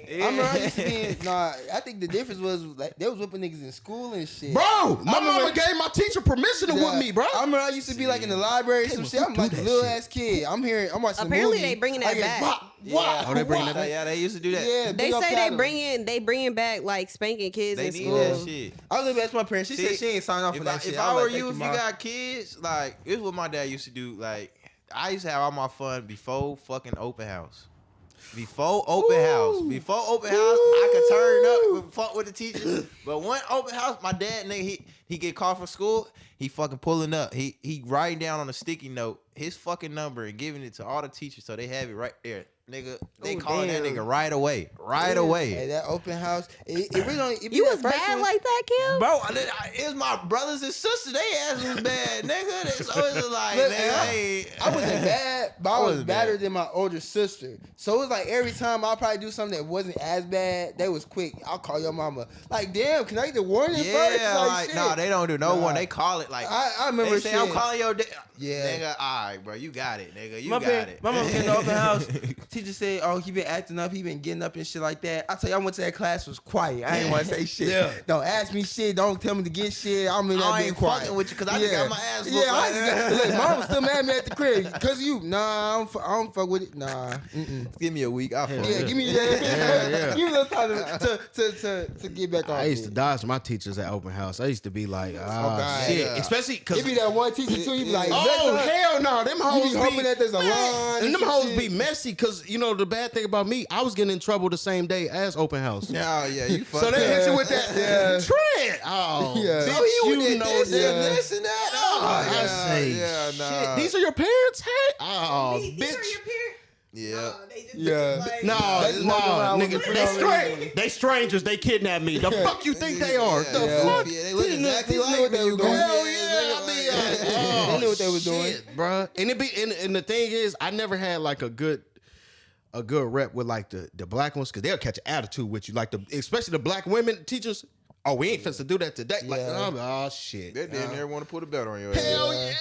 I remember I used to be I think the difference was like they was whooping niggas in school and shit. Bro, my mama gave my teacher permission to whoop me, bro. I remember I used to be like in the library, some shit. I'm do like a that little shit. ass kid. I'm watching Apparently a movie. they bringing that I get back. bop, Yeah. wop, Oh, they bringing that wop. back? Yeah, they used to do that. Yeah, They big up say Adam. they bringing back like spanking kids They in need school. that shit. I was like, ask my parents. She See, said she ain't signed off for that shit. If I was were like, you, thank if you Ma. got kids, like it's what my dad used to do. Like I used to have all my fun before fucking open house. Before open house, I could turn up with fuck with the teachers. But one open house, my dad nigga he get called from school. He fucking pulling up. He writing down on a sticky note his fucking number and giving it to all the teachers so they have it right there. nigga, they Oh, calling that damn. nigga right away. Right Hey, away. that open house. It really don't. It be You that was first bad one- like that, Kim? Bro, it was my brothers and sisters. They ass was bad, nigga. So it's just like, Look, nigga, I wasn't bad, but I was wasn't badder bad. than my older sister. So it was like every time I'll probably do something that wasn't as bad, they was quick. I'll call your mama. Like, damn, can I get the warning first? Yeah, like, shit. no, they don't do no Nah. one. They call it like, I remember they say, shit. I'm calling your dad. Yeah. Nigga, all right, bro, you got it, nigga. You my got parent- it. My mom came to the open house. Teacher said, "Oh, he been acting up. He been getting up and shit like that." I tell you, I went to that class was quiet. I ain't want to say shit. Yeah. Don't ask me shit. Don't tell me to get shit. I'm in that I bitch ain't quiet. fucking with you 'cause I just got my ass whooped Yeah, like that. look, mom was still mad at me at the crib because you. Nah, I don't fuck with it. Nah. Give me a week. I'll fuck Yeah, with give me it. that. Give me a time to get back on. I used to dodge my teachers at open house. I used to be like, God. shit, Yeah. especially because It be that one teacher too. He be like, oh "Next time, hell no, them you hoes be hoping that there's a man, line and them some hoes shit. be messy because you know the bad thing about me, I was getting in trouble the same day as open house. Oh, yeah, you So fucked they hit you with Yeah. that Trent. Oh, Yeah. bitch, Oh, you you did know this that. and this and that. Oh, Oh, I say, yeah, shit. nah. These are your parents? Hey, oh, These bitch. are your parents? Yeah. They just Yeah. like, No, They just walking around with nigga, the they phone. they strangers. They kidnapped me. The fuck you think they are? Yeah, The yeah. fuck? Yeah, they look They knew- exactly they knew like what they me. was doing. Hell yeah, I mean, They knew what they was doing. shit, bruh. And it be and the thing is, I never had like a good rep with like the black ones because they'll catch an attitude with you, like especially the black women teachers. Oh, we ain't finna do that today. Like, Yeah. oh shit. They didn't ever want to put a belt on your ass. Hell yeah,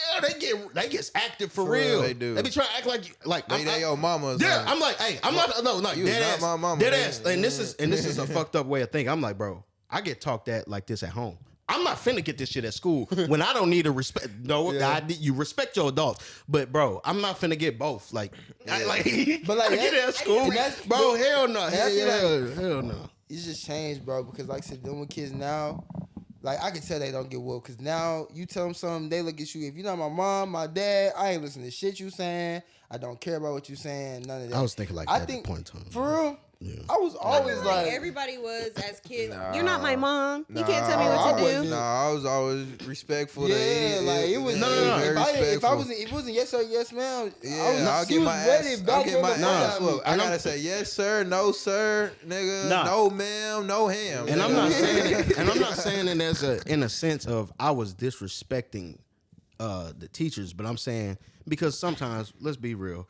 they get active for real, real. they do. They be trying to act like They your mama. or yeah, something. I'm like, hey, I'm not no, You dead is not ass, my mama, dead man. ass, and this is a fucked up way of thinking. I'm like, bro, I get talked at like this at home. I'm not finna get this shit at school when I don't need to respect. No, you respect your adults, but bro, I'm not finna get both. Like, But like I get it at school, and that's- bro. Hell no, and I feel hell no. It's just changed, bro. Because like I said, them with kids now, like I can tell they don't get whooped. Because now you tell them something, they look at you. If you're not my mom, my dad, I ain't listening to shit you saying. I don't care about what you saying. None of that. I was thinking like I that think at the point in time. for real. Yeah. I was always like like, everybody was as kids. Nah. You're not my mom. You Nah, can't tell me I what to wasn't. do. Nah, I was always respectful. yeah, like it was. No. Very If I respectful. wasn't, if it wasn't yes sir, yes ma'am. Yeah, I'll she get was my ready ass. to back I'll get up my and ass fight whooped. I And gotta I'm- say yes sir, no sir, nigga, Nah. no ma'am, no ham. And I'm nigga. not saying it, and I'm not saying it as in a sense of I was disrespecting the teachers, but I'm saying because sometimes, let's be real,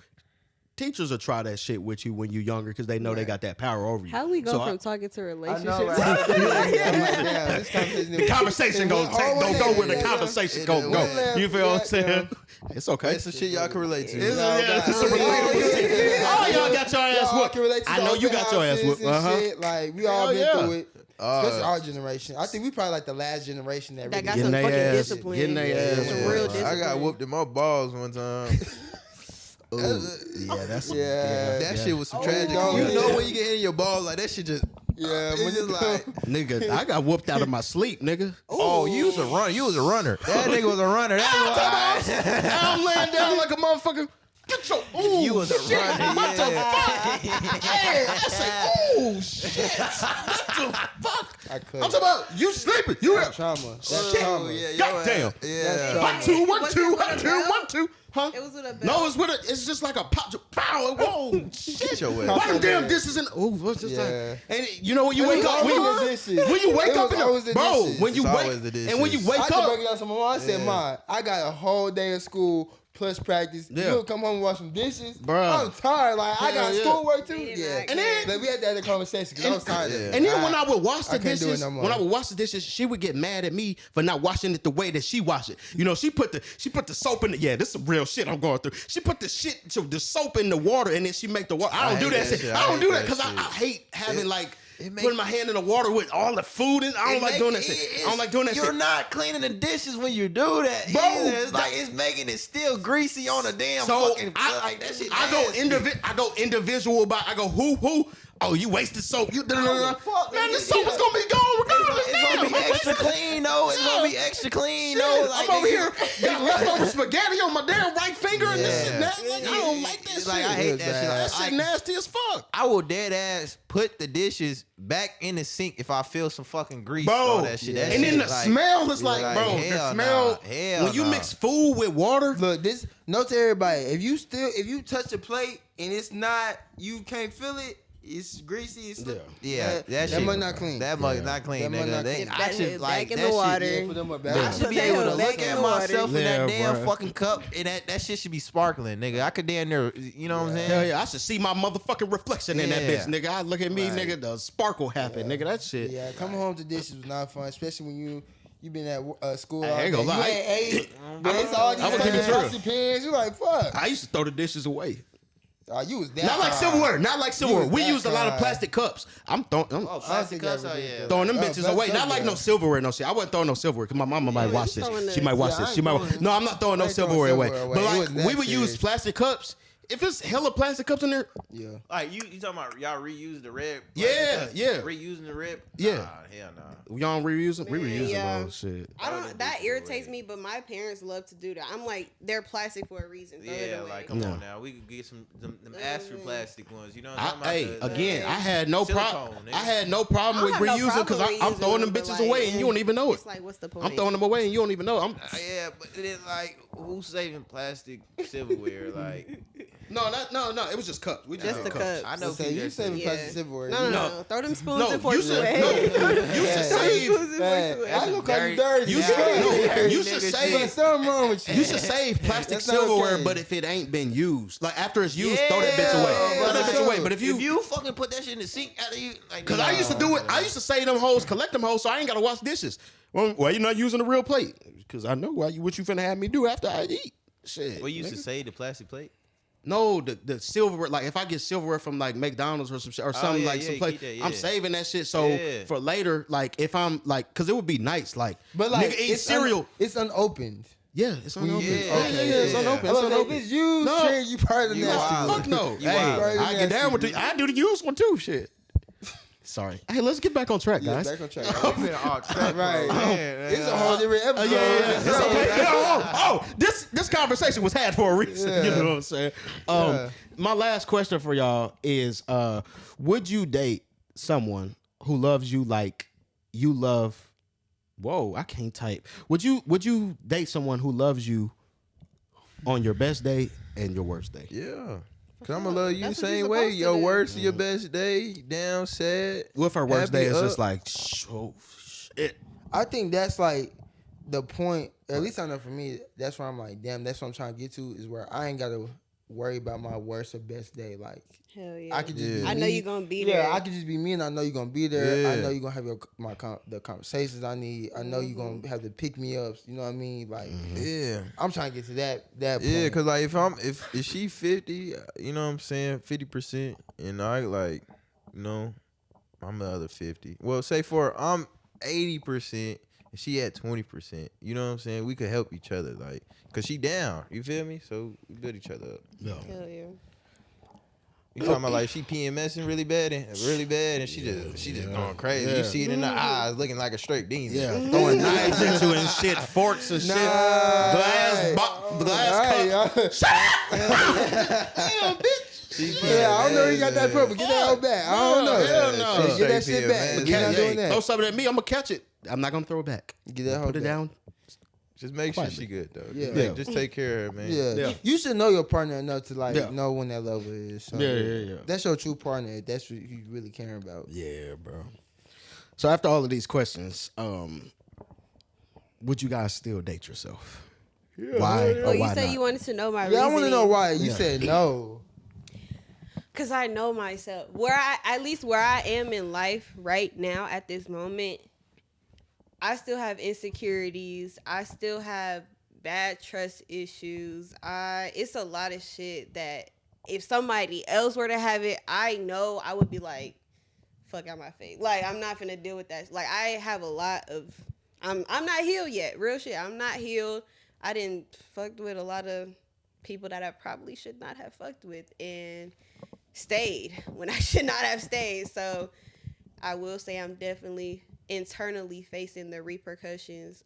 teachers will try that shit with you when you're younger because they know they got that power over you. How we go So from talking to I relationships? know, right? I'm like, yeah, this conversation. the conversation It went all don't go way where the there. conversation It go. went You feel what I'm yeah, saying? It's okay. That's some shit y'all can relate to. It's- No, yeah, God. it's some relatable shit. Oh, y'all got your ass Y'all whooped. can relate to I the know you open got your ass houses whooped. and shit. Like we all Hell been yeah. through it. Especially our generation. I think we probably like the last generation that, That really got Getting some they fucking ass- discipline. getting they ass Some whooped. real I discipline. got whooped in my balls one time. Ooh, yeah, that's Yeah. That yeah. shit was some Oh, tragic. no. You know when you get hit in your balls, like that shit just. Yeah, It's when just you like, Nigga, I got whooped out of my sleep, nigga. oh, you was a runner. You was a runner. That nigga was a runner. That's why. I'm laying down like a motherfucker. Get your ooh, You was a shit. runner. What the Yeah. fuck? Hey, I say, ooh, shit. What the fuck? I could. I'm talking about you sleeping. You That's trauma. That's Shit. trauma. Yeah, Goddamn. Yeah. That's 1 2 1 Was 2 it with 1 a 2 belt? 1 2. Huh? It was with a belt. No, it's with a. It's just like a pop. Pow! Whoa! Shit! your ass. Why them damn dishes in? Oh, what's this? Yeah. And you know when you It wake was up, when always the you, dishes. when you wake It up was in always the the bro, dishes. when you It's wake always the and when you dishes. wake I had to break up, it down to my mom. I said, "Mom, I got a whole day of school plus practice. Yeah. You would come home and wash some dishes, Bruh. I'm tired. Like I got Yeah. schoolwork too. They did Yeah, not And then- Like, we had to have a conversation because I was tired. of it. and then when I would wash the couldn't do it dishes, no more. when I would wash the dishes, she would get mad at me for not washing it the way that she washed it. You know, she put the soap in the, yeah, this is some real shit I'm going through. She put the soap in the water and then she make the water. I don't do that shit. I don't do that because I hate having putting my hand in the water with all the food in. I don't like doing that shit. I don't like doing that You're shit. not cleaning the dishes when you do that, Bro, either. It's like it's making it still greasy on a damn So fucking. I like that shit. I go individual by. I go who. Oh, you wasted soap. You fuck, man, nigga, the soap is gonna be gone regardless. It's gonna be extra clean though. It's gonna be extra clean though. Like, I'm over here got leftover spaghetti on my damn right finger and this shit. Yeah. Like, I don't like that shit. Like, I hate that shit. That Like, shit nasty as fuck. I will dead ass put the dishes back in the sink if I feel some fucking grease Bro, on that shit. That and shit then the like, smell is like, like, bro, the hell smell. nah, hell when you nah. mix food with water, Look, this note to everybody: if you touch a plate and it's not, you can't feel it. It's greasy. It's Yeah, that shit mug not clean. That mug not clean, That mug nigga. not They- clean. I That should shit like back in that the water. shit. Yeah, put them up back. I should be They able to hold back look in at the water. myself in Yeah, that damn bruh. fucking cup, and that shit should be sparkling, nigga. I could damn near, you know what I'm saying? hell yeah, I should see my motherfucking reflection in that Yeah. bitch, nigga. I look at me, Right. nigga, the sparkle happen, nigga. That shit. Yeah, coming home to dishes was not fun, especially when you been at school. I all ain't day. gonna lie. You ain't ate. But it's all these I'm gonna keep it fucking real. plastic pans. You like fuck. I used to throw the dishes away. You was that Not like high. silverware. Not like silverware. was We that used a lot of high. plastic cups. I'm throwing. Oh, plastic think cups, that oh was yeah. ridiculous. Throwing them Oh, bitches that's away. Not up like there. no silverware, no shit. I wasn't throwing no silverware because my mama might Yeah, watch you this. throwing She the- might watch Yeah, I this. ain't She might. throwing- No, I'm not throwing no I ain't throwing silverware away. silverware away. But It like wasn't that we would use serious. plastic cups. If it's hella plastic cups in there, Yeah. Like you talking about y'all reuse the red? Yeah, yeah. Reusing the red? Yeah. Nah, hell no. y'all don't reuse them. We Man, reuse yeah. them. Shit. I Throw don't. the That dishes irritates away. me, but my parents love to do that. I'm like, they're plastic for a reason. Throw it Yeah, away. like come No. on now, we could get some them Astro plastic ones. You know what I'm talking Hey, about? again, I had no problem. silicone, nigga. I had no problem I with don't have no reusing because problem I'm reusing throwing them but, bitches like, away and you don't even know it. It's like, what's the point? I'm throwing them away and you don't even know it. Yeah, but it's like who's saving plastic silverware? Like No. It was just cups. We Just the cups. cups. I know So people you that saving say- plastic silverware. No. No. Throw them spoons No, and forks you should. away. No, you should save. Spoons and Man, forks I away. look like Dirty. you dirty. You Yeah. should. No, you Nigga should shit. But save. something wrong with you. You should save plastic That's not silverware, okay. but if it ain't been used, like after it's used, throw that bitch Yeah, away. Throw that for bitch away. sure. But if you fucking put that shit in the sink out of you, like Cause I used to do it. I used to save them hoes, collect them hoes, so I ain't gotta wash dishes. Well, why you not using a real plate? Cause I know what you finna have me do after I eat. Shit. Well, you used to nigga. save the plastic plate. No, the silverware. Like if I get silverware from like McDonald's or some shit or something yeah, like yeah, some you place, keep that, yeah. I'm saving that shit so Yeah. for later. Like if I'm like, cause it would be nice. Like, But like nigga eat it's cereal. it's unopened. Yeah, it's unopened. Yeah, Yeah, it's yeah. unopened. I It's was like, if unopened. it's used, No. shit, you part of the You nasty. wild. group. Fuck no. You Hey, wild. I get down with the. I do the used one too. Shit. Sorry. Hey, let's get back on track, Yeah, guys. back on track. We've been all track, Right. Man, It's a whole different episode. It's okay. This conversation was had for a reason. Yeah. You know what I'm saying? Yeah. My last question for y'all is: would you date someone who loves you like you love? Whoa, I can't type. Would you date someone who loves you on your best day and your worst day? Yeah. Cause I'm gonna love you the That's what same you way. supposed to Your do. worst to your best day, down, sad. With her worst happy, day, it's up. just like, oh shit. I think that's like the point. At least I know for me, that's where I'm like, damn, that's what I'm trying to get to is where I ain't gotta worry about my worst or best day. Like Hell yeah. I could just Yeah. be I know me. you're gonna be there. Yeah, I could just be me, and I know you're gonna be there. I Yeah. know you're gonna have the conversations I need. I know you're gonna have the pick me ups. You know what I mean? Like Yeah. I'm trying to get to that point. Yeah, cause like if she 50, you know what I'm saying, 50%, and I like, you know, I'm the other 50. Well, say for I'm 80% and she at 20%. You know what I'm saying? We could help each other, like, cause she down. You feel me? So we build each other up. No. Hell yeah. You talking about like she PMSing really bad, and she just going crazy. Yeah. You see it in her eyes, looking like a straight demon. Yeah, throwing knives at you and shit, forks and shit, glass cup. Damn, bitch. Yeah, I don't know where you got that from, but get that out back. I don't know. Hell no. Yeah, get that shit back. But We're not doing Throw that. something at me, I'm gonna catch it. I'm not gonna throw it back. Get that hoe Put it back. down. Just make sure Quietly. she good though. Yeah. Like, just take care of her, man. Yeah. Yeah. You should know your partner enough to like Yeah. know when that level is. So Yeah. That's your true partner. That's what you really care about. Yeah, bro. So after all of these questions, would you guys still date yourself? Why Oh, or you why said not? you wanted to know my Yeah, I want to reasoning. know why. You Yeah. said no. Cause I know myself. Where I am in life right now at this moment, I still have insecurities. I still have bad trust issues. It's a lot of shit that if somebody else were to have it, I know I would be like, fuck out my face. Like I'm not finna deal with that. Like I have a lot of I'm not healed yet. Real shit. I'm not healed. I didn't fucked with a lot of people that I probably should not have fucked with and stayed when I should not have stayed. So I will say I'm definitely internally facing the repercussions.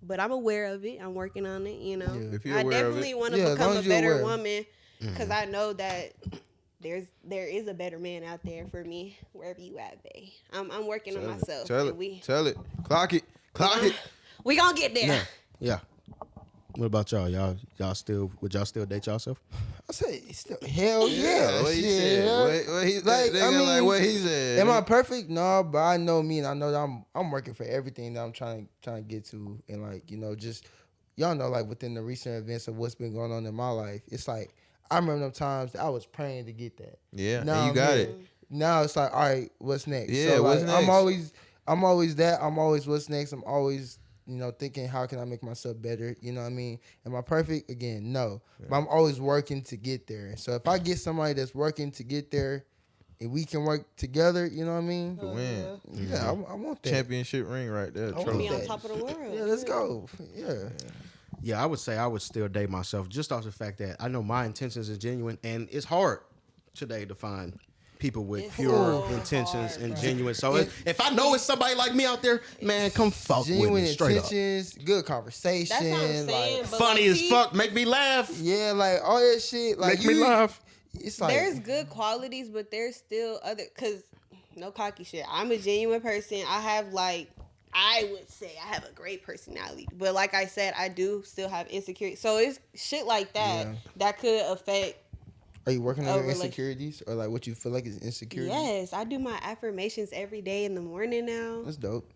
But I'm aware of it. I'm working on it. You know, Yeah. If you're I aware of definitely it. want to Yeah, as become long a as you're better aware. woman because I know that there is a better man out there for me wherever you at, babe. I'm working on myself. Tell and it. Tell it. Clock it. We gonna get there. Yeah. Yeah. What about y'all? Y'all still would y'all still date yourself? I say still, hell yeah. What he shit, said. yeah. What he Like, nigga, I mean, like what he said. Am I perfect? No, but I know me, and I know that I'm working for everything that I'm trying to get to, and like just y'all know, like within the recent events of what's been going on in my life, it's like I remember them times that I was praying to get that. Yeah, Now and you I'm got here. it. Now it's like, all right, what's next? Yeah, so, what's like, next? I'm always that. I'm always what's next. I'm always thinking how can I make myself better? You know what I mean? Am I perfect? Again, no. But I'm always working to get there. So if I get somebody that's working to get there, and we can work together, you know what I mean? To win. Yeah, I want that. Championship ring right there. I want Be Trophy. on that. top of the world. Yeah, let's go. Yeah. Yeah, I would say I would still date myself just off the fact that I know my intentions are genuine, and it's hard today to find people with It's pure so intentions hard, and bro. genuine. So if I know it's somebody like me out there, man, come fuck with Genuine me straight intentions, good conversation. That's what I'm saying. Like, But Funny like, as see, fuck, make me laugh, yeah, like all that shit. Like make me laugh. It's like There's good qualities, but there's still other. Cause no cocky shit. I'm a genuine person. I have I would say I have a great personality, but like I said, I do still have insecurity. So it's shit like that Yeah. that could affect. Are you working on a your relation- insecurities or like what you feel like is insecurity? Yes, I do my affirmations every day in the morning now. That's dope.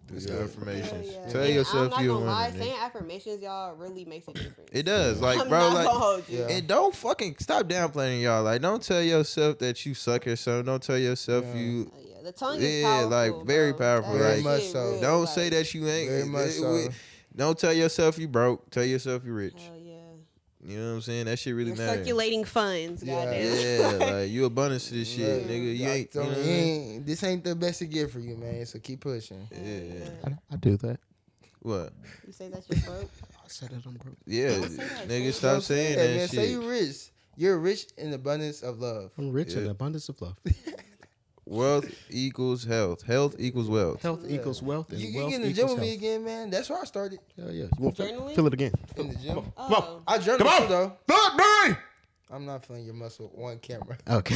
Do That's your good. affirmations. Yeah. Tell And yourself I'm you're not a gonna lie, winner. saying nigga. affirmations, y'all, really makes a difference. It does. Like, I'm bro, not like, gonna hold you. Yeah. and don't fucking stop downplaying y'all. Like, don't tell yourself that you suck or something. Don't tell yourself you. Oh, yeah, the tongue is Yeah, powerful. like, very bro. powerful, That like- shit Very much so. real, Don't like, say that you ain't. Very much so. Don't tell yourself you broke. Tell yourself you rich. Hell yeah. You know what I'm saying? That shit really You're matters. circulating funds, Yeah. goddamn. Yeah, like you abundance to this shit, Yeah. nigga. You ain't. So You know what I mean? this ain't the best to get for you, man. So keep pushing. Yeah. I do that. What? You say that's your broke? I said it, I'm broke. Yeah, Don't say that. nigga, Say stop saying that man. shit. Say you rich. You're rich in abundance of love. I'm rich in Yeah. abundance of love. Wealth equals health. Health equals wealth. Health equals wealth, and You wealth get in the gym equals with me health. again, man. That's where I started. Hell yeah. You want Journaling? feel it again? In the gym. Oh. I journal Come on. too, though. Fuck me! I'm not feeling your muscle on camera. Okay.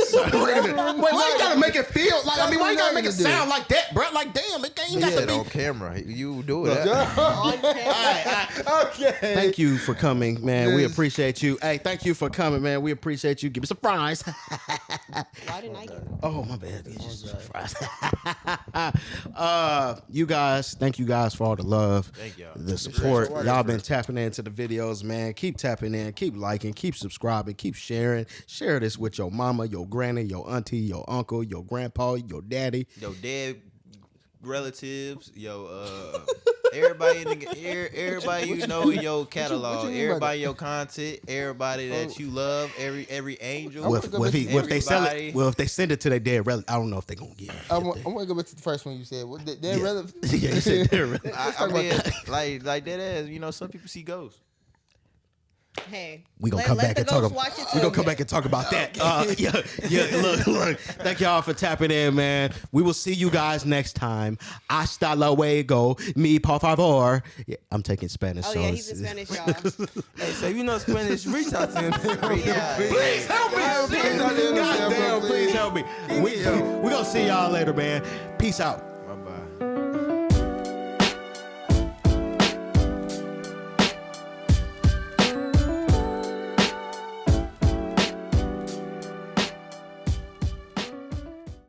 So, wait a minute. Wait, why you gotta make it feel like? I mean, why you gotta make it sound like that, bro? Like, damn, it ain't got He to said be. on camera. You do it. On camera. Okay. Thank you for coming, man. We Yes. appreciate you. Hey, thank you for coming, man. We appreciate you. Give us a prize. Why didn't I get it? Oh, my bad. It's just a prize. You guys, thank you guys for all the love, Thank y'all. the support. Y'all been tapping into the videos, man. Keep tapping in, keep liking, keep subscribing, keep sharing. Share this with your mama, your granny, your auntie, your uncle, your grandpa, your daddy. Yo, dead relatives. Everybody everybody you know in your catalog. you mean by Everybody in your content. Everybody that you love. Every angel. Well, if they sell it, everybody. well, if they send it to their dead relative, I don't know if they gonna get it. I want to go back to the first one you said. What, they're Yeah. relevant. Yeah, you said dead relative. I mean, like that ass. You know, some people see ghosts. Hey, We gonna let- come let back the and talk ghost about. watch it We gonna too. come back and talk about that. Look. Thank y'all for tapping in, man. We will see you guys next time. Hasta luego, mi por favor. Yeah, I'm taking Spanish. Oh so yeah, it's- he's in Spanish, y'all. Hey, so if you know Spanish, reach out to him. Yeah. Please help me. Please help me. God damn, please help me. We gonna see y'all later, man. Peace out.